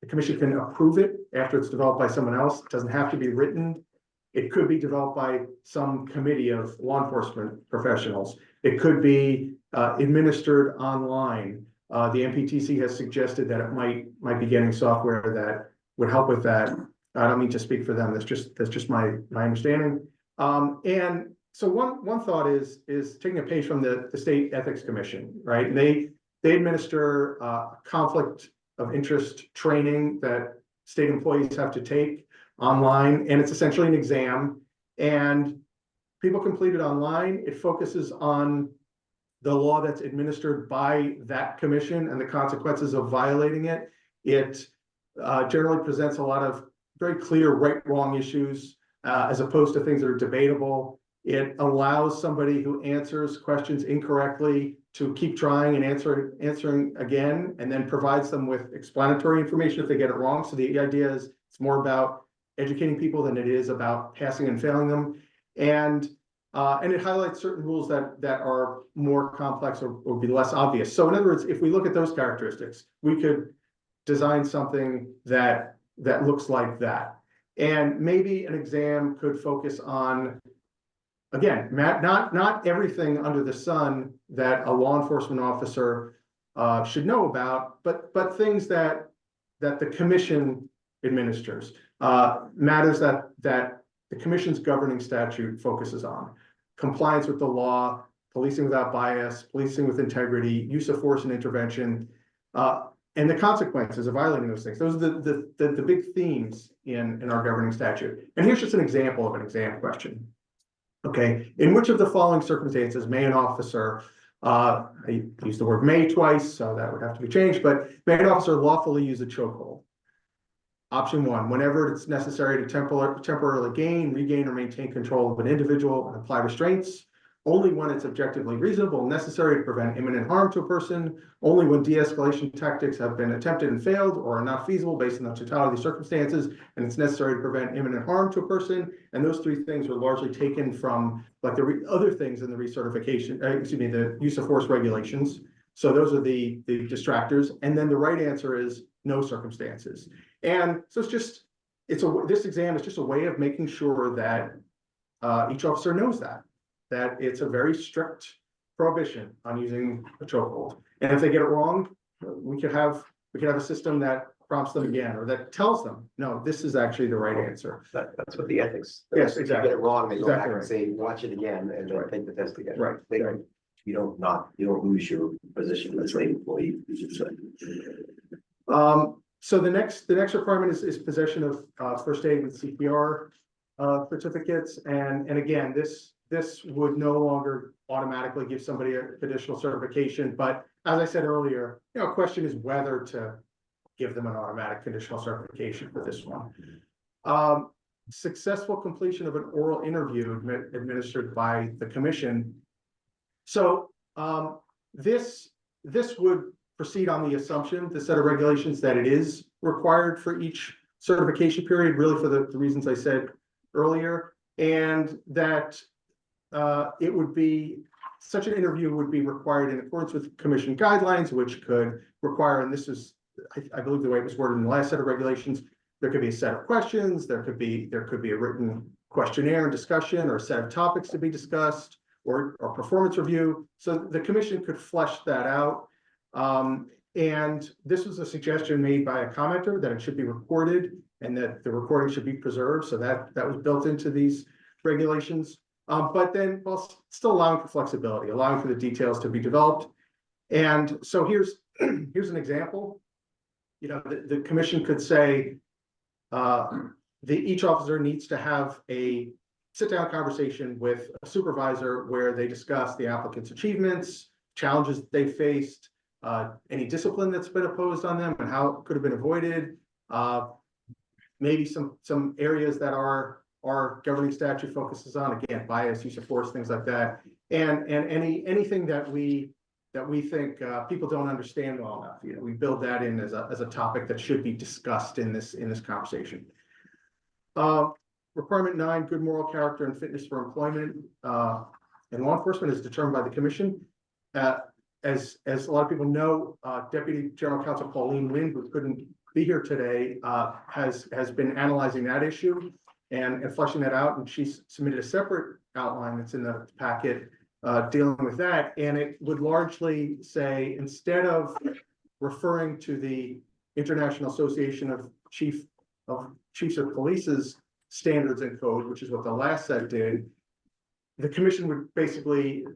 the commission can approve it after it's developed by someone else. It doesn't have to be written. It could be developed by some committee of law enforcement professionals. It could be administered online. The MPTC has suggested that it might be getting software that would help with that. I don't mean to speak for them. That's just my understanding. And so one thought is taking a page from the State Ethics Commission, right? And they administer conflict of interest training that state employees have to take online, and it's essentially an exam. And people complete it online. It focuses on the law that's administered by that commission and the consequences of violating it. It generally presents a lot of very clear right-wrong issues as opposed to things that are debatable. It allows somebody who answers questions incorrectly to keep trying and answering again, and then provides them with explanatory information if they get it wrong. So the idea is it's more about educating people than it is about passing and failing them. And it highlights certain rules that are more complex or be less obvious. So in other words, if we look at those characteristics, we could design something that looks like that. And maybe an exam could focus on, again, not everything under the sun that a law enforcement officer should know about, but things that the commission administers, matters that the commission's governing statute focuses on: compliance with the law, policing without bias, policing with integrity, use of force and intervention, and the consequences of violating those things. Those are the big themes in our governing statute. And here's just an example of an exam question. Okay, in which of the following circumstances may an officer, I used the word may twice, so that would have to be changed, but may an officer lawfully use a chokehold? Option 1, whenever it's necessary to temporarily gain, regain, or maintain control of an individual and apply restraints, only when it's objectively reasonable and necessary to prevent imminent harm to a person, only when de-escalation tactics have been attempted and failed or are not feasible based on the totality of the circumstances, and it's necessary to prevent imminent harm to a person. And those three things were largely taken from like the other things in the recertification, the use of force regulations. So those are the distractors. And then the right answer is no circumstances. And so this exam is just a way of making sure that each officer knows that it's a very strict prohibition on using a chokehold. And if they get it wrong, we could have a system that prompts them again, or that tells them, no, this is actually the right answer. That's what the ethics. Yes, If exactly. you get it wrong, they go Exactly back right. and say, watch it again, and then Right. take the test again. Right. They- Right. you don't lose your position as an employee, you should say. So the next requirement is possession of, first aid and CPR, certificates. And again, this would no longer automatically give somebody a additional certification. But as I said earlier, you know, a question is whether to give them an automatic conditional certification for this one. Successful completion of an oral interview administered by the commission. So, this would proceed on the assumption, the set of regulations, that it is required for each certification period, really for the reasons I said earlier, and that it would be, such an interview would be required in accordance with commission guidelines, which could require, and this is, I believe the way it was worded in the last set of regulations, there could be a set of questions, there could be a written questionnaire and discussion, or a set of topics to be discussed, or performance review. So the commission could flesh that out. And this was a suggestion made by a commenter that it should be recorded and that the recording should be preserved. So that was built into these regulations. But then, while still allowing for flexibility, allowing for the details to be developed. And so here's an example. You know, the commission could say, each officer needs to have a sit-down conversation with a supervisor where they discuss the applicant's achievements, challenges they faced, any discipline that's been imposed on them and how it could have been avoided, maybe some areas that our governing statute focuses on, again, bias, use of force, things like that, and anything that we think people don't understand well enough. You know, we build that in as a topic that should be discussed in this conversation. Requirement 9, good moral character and fitness for employment in law enforcement is determined by the commission. As a lot of people know, Deputy General Counsel Pauline Lind, who couldn't be here today, has been analyzing that issue and fleshing that out, and she's submitted a separate outline that's in the packet dealing with that. And it would largely say, instead of referring to the International Association of Chiefs of Police's standards and code, which is what the last set did, the commission would basically,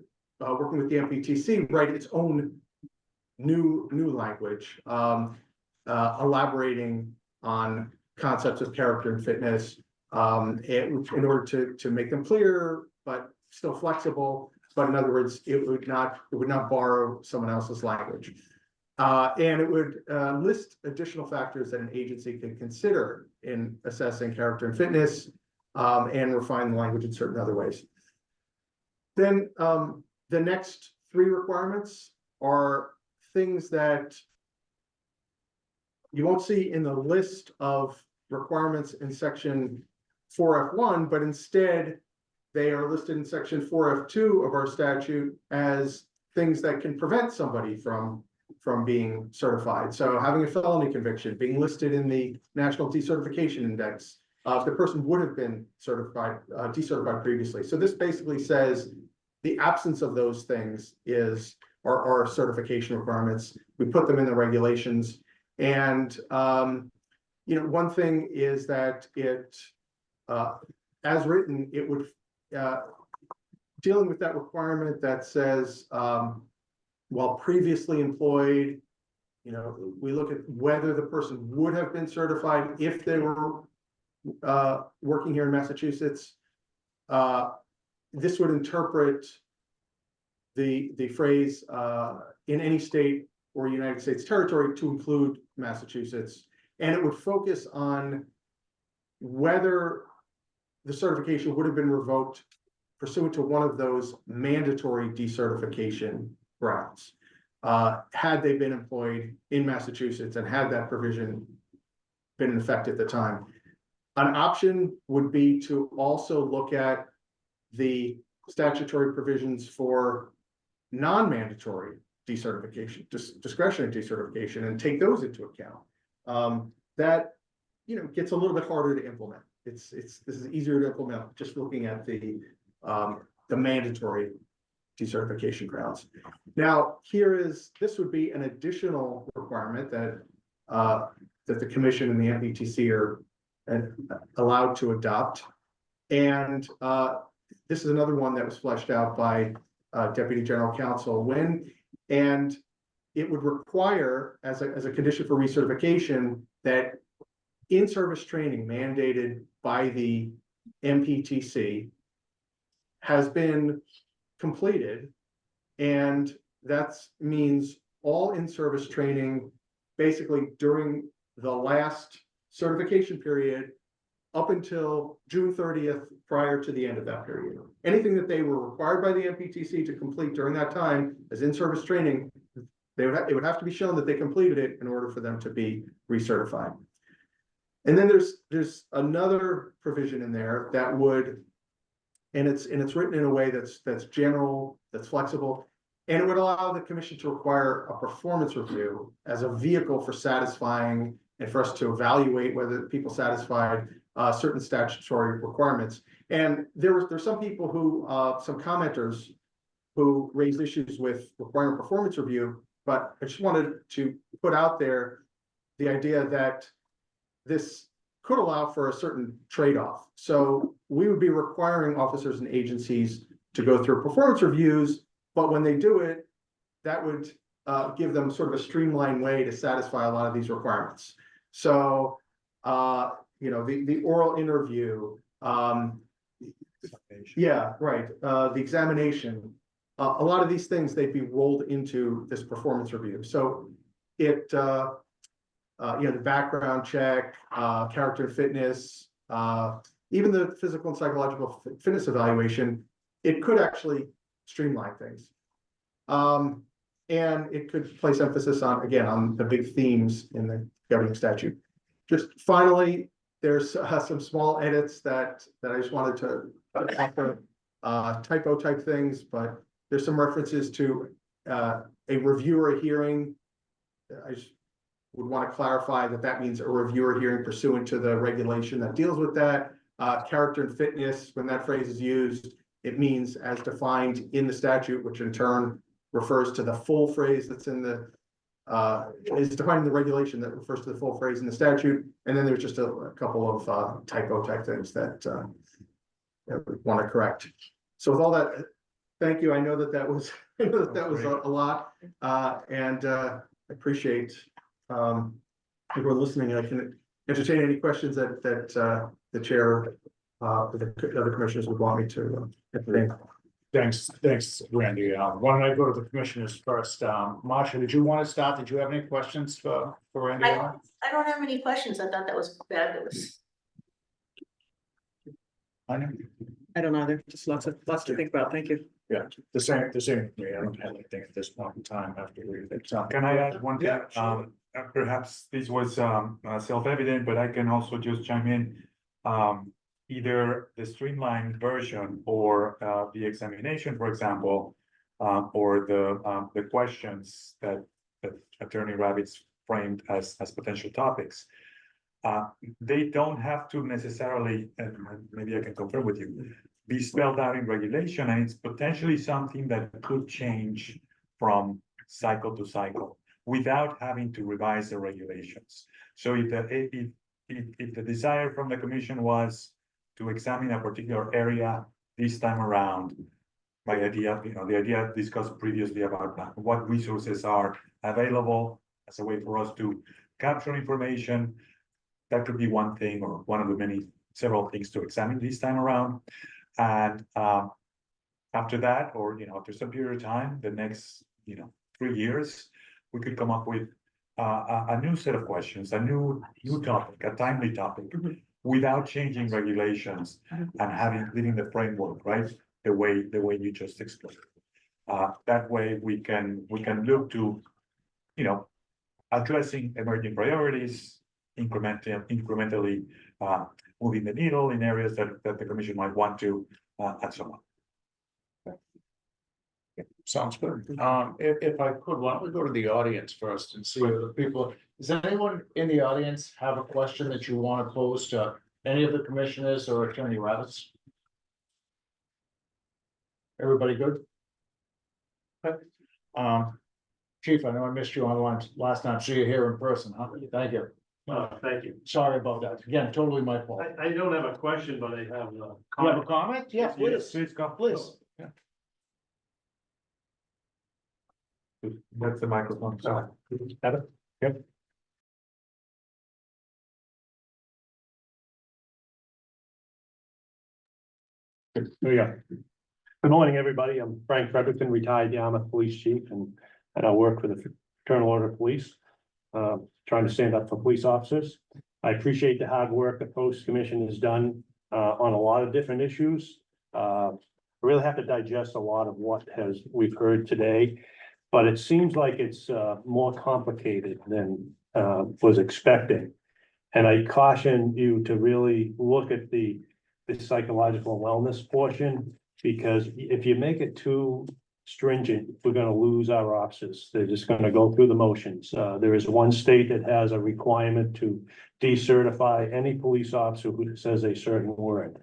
working with the MPTC, write its own new language, elaborating on concepts of character and fitness, in order to make them clear but still flexible. But in other words, it would not borrow someone else's language, and it would list additional factors that an agency can consider in assessing character and fitness, and refine the language in certain other ways. Then the next 3 requirements are things that you won't see in the list of requirements in section 4F1, but instead they are listed in section 4F2 of our statute as things that can prevent somebody from being certified. So having a felony conviction, being listed in the National Decertification Index, if the person would have been certified, decertified previously. So this basically says the absence of those things are certification requirements. We put them in the regulations. And you know, one thing is that it, as written, it would dealing with that requirement that says, while previously employed, you know, we look at whether the person would have been certified if they were working here in Massachusetts. This would interpret the phrase in any state or United States territory to include Massachusetts, and it would focus on whether the certification would have been revoked pursuant to one of those mandatory decertification grounds, had they been employed in Massachusetts and had that provision been in effect at the time. An option would be to also look at the statutory provisions for non-mandatory decertification, discretionary decertification, and take those into account. That, you know, gets a little bit harder to implement. This is easier to implement just looking at the mandatory decertification grounds. Now, this would be an additional requirement that the commission and the MPTC are allowed to adopt. And this is another one that was fleshed out by Deputy General Counsel when, and it would require as a condition for recertification that in-service training mandated by the MPTC has been completed. And that means all in-service training basically during the last certification period up until June 30th, prior to the end of that period. Anything that they were required by the MPTC to complete during that time as in-service training, it would have to be shown that they completed it in order for them to be recertified. And then there's another provision in there that would, and it's written in a way that's general, that's flexible, and it would allow the commission to require a performance review as a vehicle for satisfying and for us to evaluate whether people satisfied certain statutory requirements. And there's some people who, some commenters who raised issues with requiring performance review, but I just wanted to put out there the idea that this could allow for a certain trade-off. So we would be requiring officers and agencies to go through performance reviews, but when they do it, that would give them sort of a streamlined way to satisfy a lot of these requirements. So, the oral interview, yeah, right, the examination, a lot of these things, they'd be rolled into this performance review. So it, the background check, character and fitness, even the physical and psychological fitness evaluation, it could actually streamline things. And it could place emphasis on, again, on the big themes in the governing statute. Just finally, there's some small edits that I just wanted to offer, typo type things, but there's some references to a reviewer hearing. I just would want to clarify that means a reviewer hearing pursuant to the regulation that deals with that. Character and fitness, when that phrase is used, it means as defined in the statute, which in turn refers to the full phrase that's in the, is defined in the regulation that refers to the full phrase in the statute. And then there's just a couple of typo type things that we want to correct. So with all that, thank you. I know that was a lot, and I appreciate everyone listening. And I can entertain any questions that the chair, the other commissioners would want me to entertain. Thanks, Randy. Why don't I go to the commissioners first? Marsha, did you want to start? Did you have any questions for Randy? I don't have any questions. I thought that was fabulous. I know. I don't know, there's just lots to think about, thank you. Yeah, the same for me. I don't have anything at this point in time after reading it. Can I add one thing? Yeah, sure. Perhaps this was self-evident, but I can also just chime in. Either the streamlined version or the examination, for example, or the questions that Attorney Ravitz framed as potential topics. They don't have to necessarily, and maybe I can confirm with you, be spelled out in regulation, and it's potentially something that could change from cycle to cycle without having to revise the regulations. So if the desire from the commission was to examine a particular area this time around, my idea, the idea discussed previously about what resources are available as a way for us to capture information, that could be one thing, or one of the several things to examine this time around. And after that, or after some period of time, the next 3 years, we could come up with a new set of questions, a new topic, a timely topic, without changing regulations and leaving the framework, right, the way you just explained. That way we can look to addressing emerging priorities, incrementally moving the needle in areas that the commission might want to, and so on. Sounds good. If I could, why don't we go to the audience first and see what the people, does anyone in the audience have a question that you want to pose to any of the commissioners or Attorney Ravitz? Everybody good? Okay. Chief, I know I missed you online last time, so you're here in person, huh? Thank you. Thank you. Sorry about that. Again, totally my fault. I don't have a question, but I have a You have a comment. comment? Yeah, please. Please come. Please. Yeah. That's the microphone, so. Heather? Yep. There you go. Good morning, everybody. I'm Frank Ravitz, retired Yarmouth Police Chief, and I work for the Fraternal Order of Police. Trying to stand up for police officers. I appreciate the hard work the Post Commission has done on a lot of different issues. I really have to digest a lot of what we've heard today, but it seems like it's more complicated than was expected. And I caution you to really look at the psychological wellness portion, because if you make it too stringent, we're gonna lose our officers. They're just gonna go through the motions. There is one state that has a requirement to decertify any police officer who says a certain word.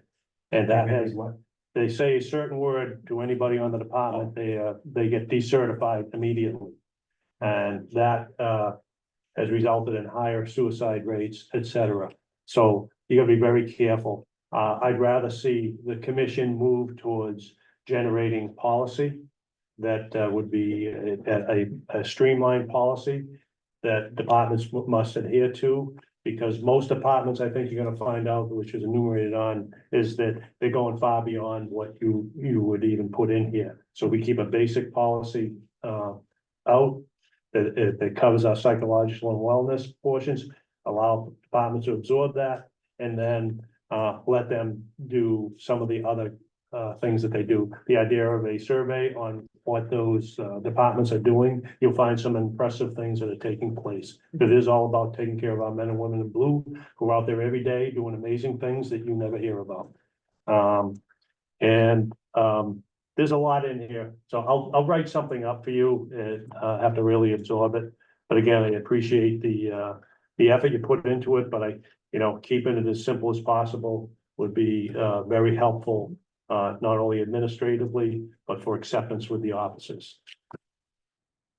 And that has, they say a certain word to anybody on the department, they get decertified immediately. And that has resulted in higher suicide rates, et cetera. So you gotta be very careful. I'd rather see the commission move towards generating policy that would be a streamlined policy that departments must adhere to, because most departments, I think you're gonna find out, which is enumerated on, is that they're going far beyond what you would even put in here. So we keep a basic policy out that covers our psychological and wellness portions, allow departments to absorb that, and then let them do some of the other things that they do. The idea of a survey on what those departments are doing, you'll find some impressive things that are taking place. It is all about taking care of our men and women in blue who are out there every day doing amazing things that you never hear about. There's a lot in here, so I'll write something up for you and have to really absorb it. But again, I appreciate the effort you put into it, but keeping it as simple as possible would be very helpful. Not only administratively, but for acceptance with the officers.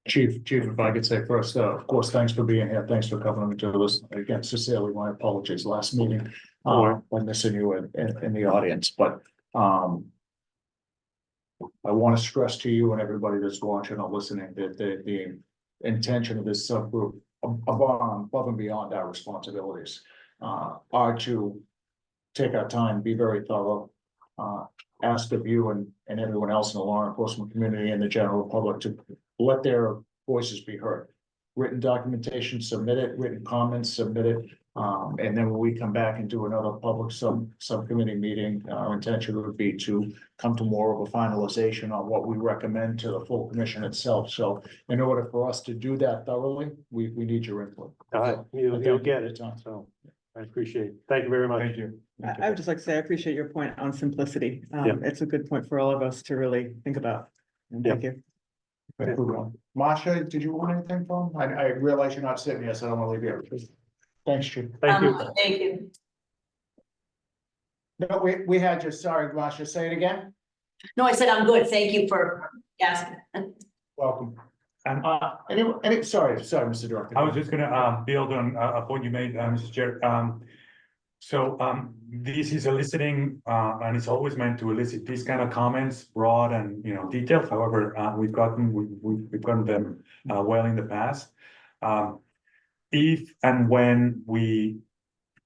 Chief, if I could say first, of course, thanks for being here. Thanks for coming to us. Again, sincerely, my apologies last meeting, when missing you in the audience, but, I want to stress to you and everybody that's watching or listening that the intention of this subgroup above and beyond our responsibilities, are to take our time, be very thorough, ask of you and everyone else in the law enforcement community and the general public to let their voices be heard. Written documentation, submit it, written comments, submit it. And then when we come back and do another public subcommittee meeting, our intention would be to come to more of a finalization on what we recommend to the full commission itself. So in order for us to do that thoroughly, we need your input. All right, you'll get it, Time. so I appreciate it. Thank you very much. Thank you. I would just like to say, I appreciate your point on simplicity. Yeah. It's a good point for all of us to really think about. And thank you. Masha, did you want anything from? I realize you're not sitting here, so I don't want to leave you. Thanks, Chief. Thank you. Thank you. No, we had you, sorry, Masha, say it again. No, I said I'm good. Thank you for asking. Welcome. And Sorry, Mr. Director. I was just gonna build on a point you made, Mr. Chair. This is eliciting, and it's always meant to elicit these kind of comments, broad and detailed. However, we've gotten them well in the past. If and when we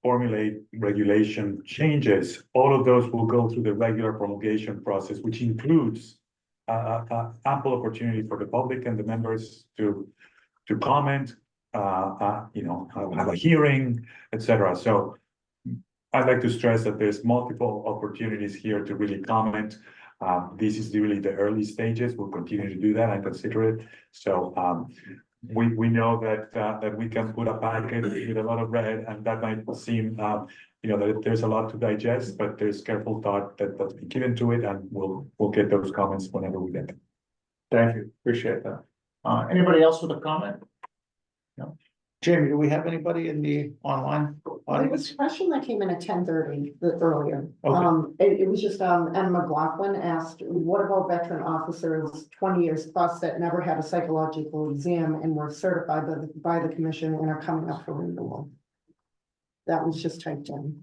formulate regulation changes, all of those will go through the regular promulgation process, which includes ample opportunity for the public and the members to comment, have a hearing, etc. So I'd like to stress that there's multiple opportunities here to really comment. This is really the early stages. We'll continue to do that and consider it. So we know that we can put a packet with a lot of red, and that might seem that there's a lot to digest, but there's careful thought that's been given to it, and we'll get those comments whenever we get them. Thank you, appreciate that. Anybody else with a comment? No. Jamie, do we have anybody in the online There was audience? a question that came in at 10:30 earlier. Okay. It was just, Emma McLaughlin asked, what about veteran officers 20 years plus that never had a psychological exam and were certified by the commission and are coming up for renewal? That was just typed in.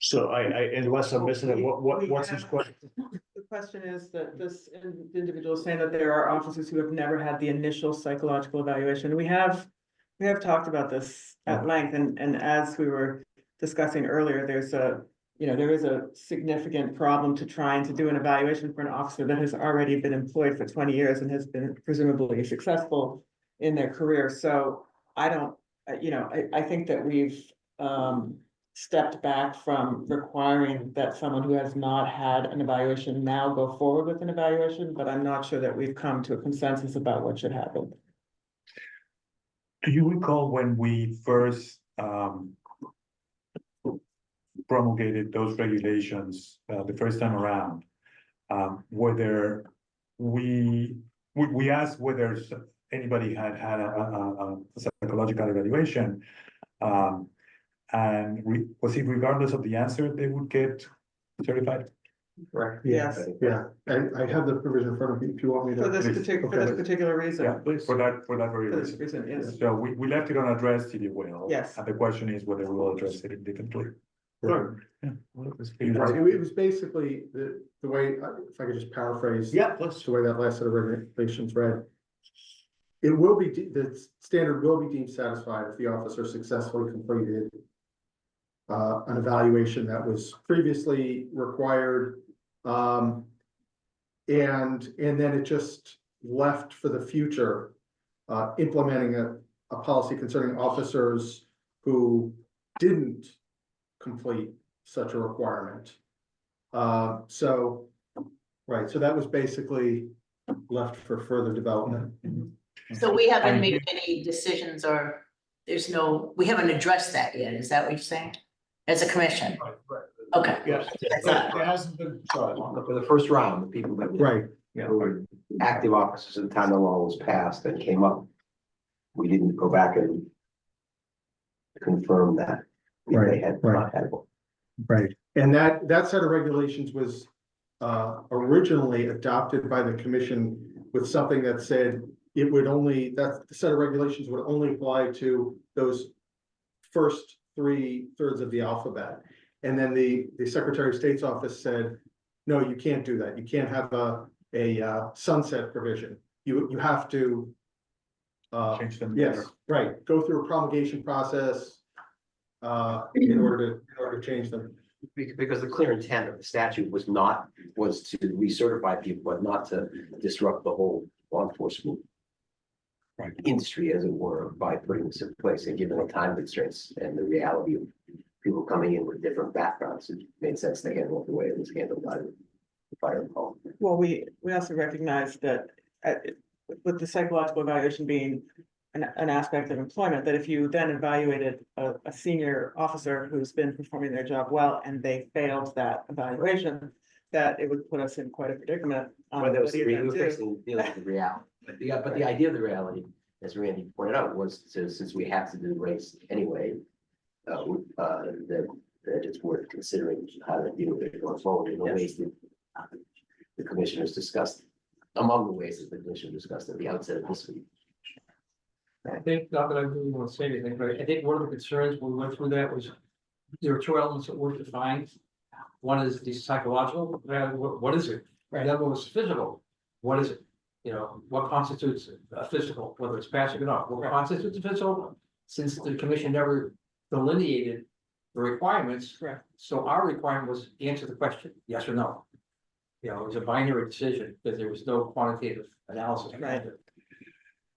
So unless I'm missing it, what's this question? question is that this individual is saying that there are officers who have never had the initial psychological evaluation. We have talked about this at length, and as we were discussing earlier, there's there is a significant problem to trying to do an evaluation for an officer that has already been employed for 20 years and has been presumably successful in their career. So I don't, I think that we've stepped back from requiring that someone who has not had an evaluation now go forward with an evaluation, but I'm not sure that we've come to a consensus about what should happen. Do you recall when we first promulgated those regulations the first time around? Whether we asked whether anybody had a psychological evaluation, and was it regardless of the answer they would get certified? Correct. Yes, Yeah, I have the provision in front of me, if you want me to. for this Okay. particular reason. Yeah, for that very For this reason. reason, yes. So we left it unaddressed, if you will. Yes. And the question is whether we will address it differently. Sure. Yeah. Right, it was basically the way, if I could just paraphrase. Yeah, let's. The way that last set of regulations read. It will be, the standard will be deemed satisfied if the officer successfully completed an evaluation that was previously required. And then it just left for the future, implementing a policy concerning officers who didn't complete such a requirement. So that was basically left for further development. So we haven't made any decisions or we haven't addressed that yet. Is that what you're saying? As a commission? Okay. Yes, it hasn't been, sorry, For the first round, the people that Right, who were active officers at the time the law was passed and came up, we didn't go back and confirm that they had not had one. right. And that set of regulations was originally adopted by the commission with something that said it would only, that the set of regulations would only apply to those first 3/3 of the alphabet. And then the Secretary of State's office said, no, you can't do that. You can't have a sunset provision. You have to Change them. yes, right, go through a promulgation process in order to change them. Because the clear intent of the statute was to recertify people, but not to disrupt the whole law enforcement industry, as it were, by putting this in place and given the time constraints and the reality of people coming in with different backgrounds. It made sense to handle it the way it was handled by the fire department. Well, we also recognize that with the psychological evaluation being an aspect of employment, that if you then evaluated a senior officer who's been performing their job well and they failed that evaluation, that it would put us in quite a predicament. Well, there was What do you then do? fixing dealing with the reality, but the idea of the reality, as Randy pointed out, was since we have to do race anyway, that it's worth considering how to deal with it going forward in the ways that the commissioners discussed, among the ways that the commission discussed at the outset of this week. I think, not that I really want to say anything, but I think one of the concerns when we went through that was there are two elements that were defined. One is the psychological, what is it? The other one was physical. What is it? What constitutes a physical, whether it's passive or not? What constitutes a physical? Since the commission never delineated the requirements. Correct. So our requirement was answer the question, yes or no. It was a binary decision because there was no quantitative analysis. Right.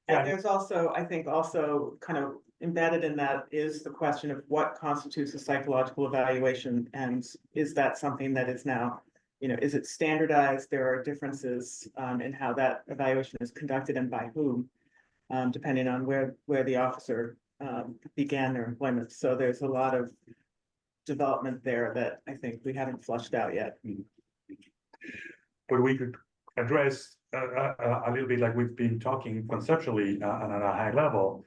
And there's also, I think also kind of embedded in that is the question of what constitutes a psychological evaluation, and is that something that is now, is it standardized? There are differences in how that evaluation is conducted and by whom, depending on where the officer began their employment. So there's a lot of development there that I think we haven't flushed out yet. But we could address a little bit like we've been talking conceptually and at a high level,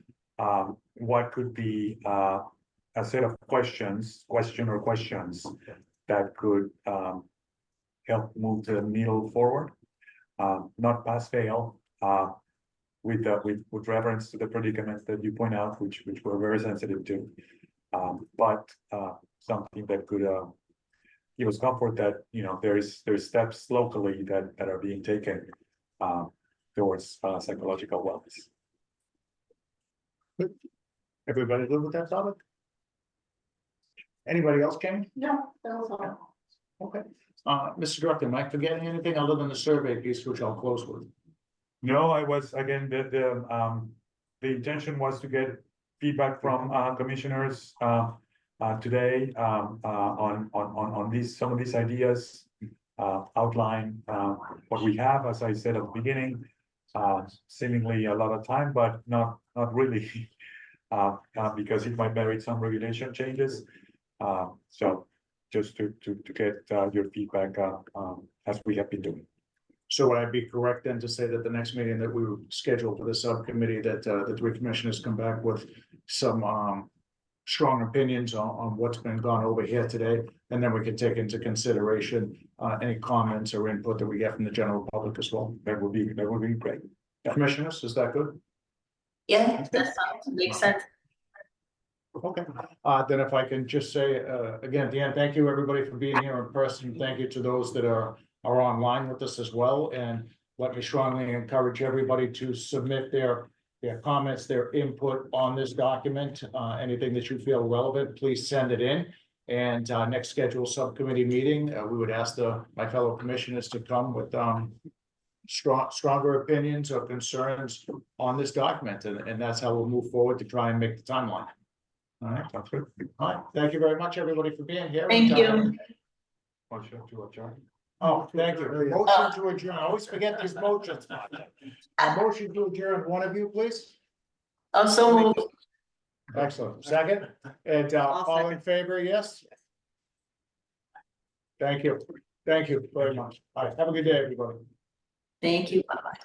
what could be a set of questions that could help move the needle forward, not pass fail, with reference to the predicaments that you point out, which we're very sensitive to, but something that could give us comfort that, there's steps locally that are being taken towards psychological wellness. Everybody good with that topic? Anybody else, Jamie? No, that was all. Okay. Mr. Director, am I forgetting anything other than the survey piece, which I'll close with? No, I was, again, the intention was to get feedback from commissioners today on some of these ideas, outline what we have, as I said at the beginning, seemingly a lot of time, but not really, because it might merit some regulation changes. So just to get your feedback as we have been doing. So would I be correct then to say that the next meeting that we scheduled for the subcommittee, that the three commissioners come back with some strong opinions on what's been gone over here today, and then we can take into consideration any comments or input that we get from the general public as well? That would be great. Commissioners, is that good? Yeah, that makes sense. Okay, then if I can just say, again, Deanne, thank you, everybody, for being here in person. Thank you to those that are online with us as well. And let me strongly encourage everybody to submit their comments, their input on this document. Anything that you feel relevant, please send it in. And next scheduled subcommittee meeting, we would ask my fellow commissioners to come with stronger opinions or concerns on this document. And that's how we'll move forward to try and make the timeline. All right, Sounds good. all right. Thank you very much, everybody, for being here. Thank And, you. Motion to adjourn. Oh, thank you. Motion to adjourn. I always forget these motions. A motion to adjourn, one of you, please. Also move. Excellent. Second, and all in favor, yes? Thank you. Thank you very much. All right, have a good day, everybody. Thank you. Bye-bye.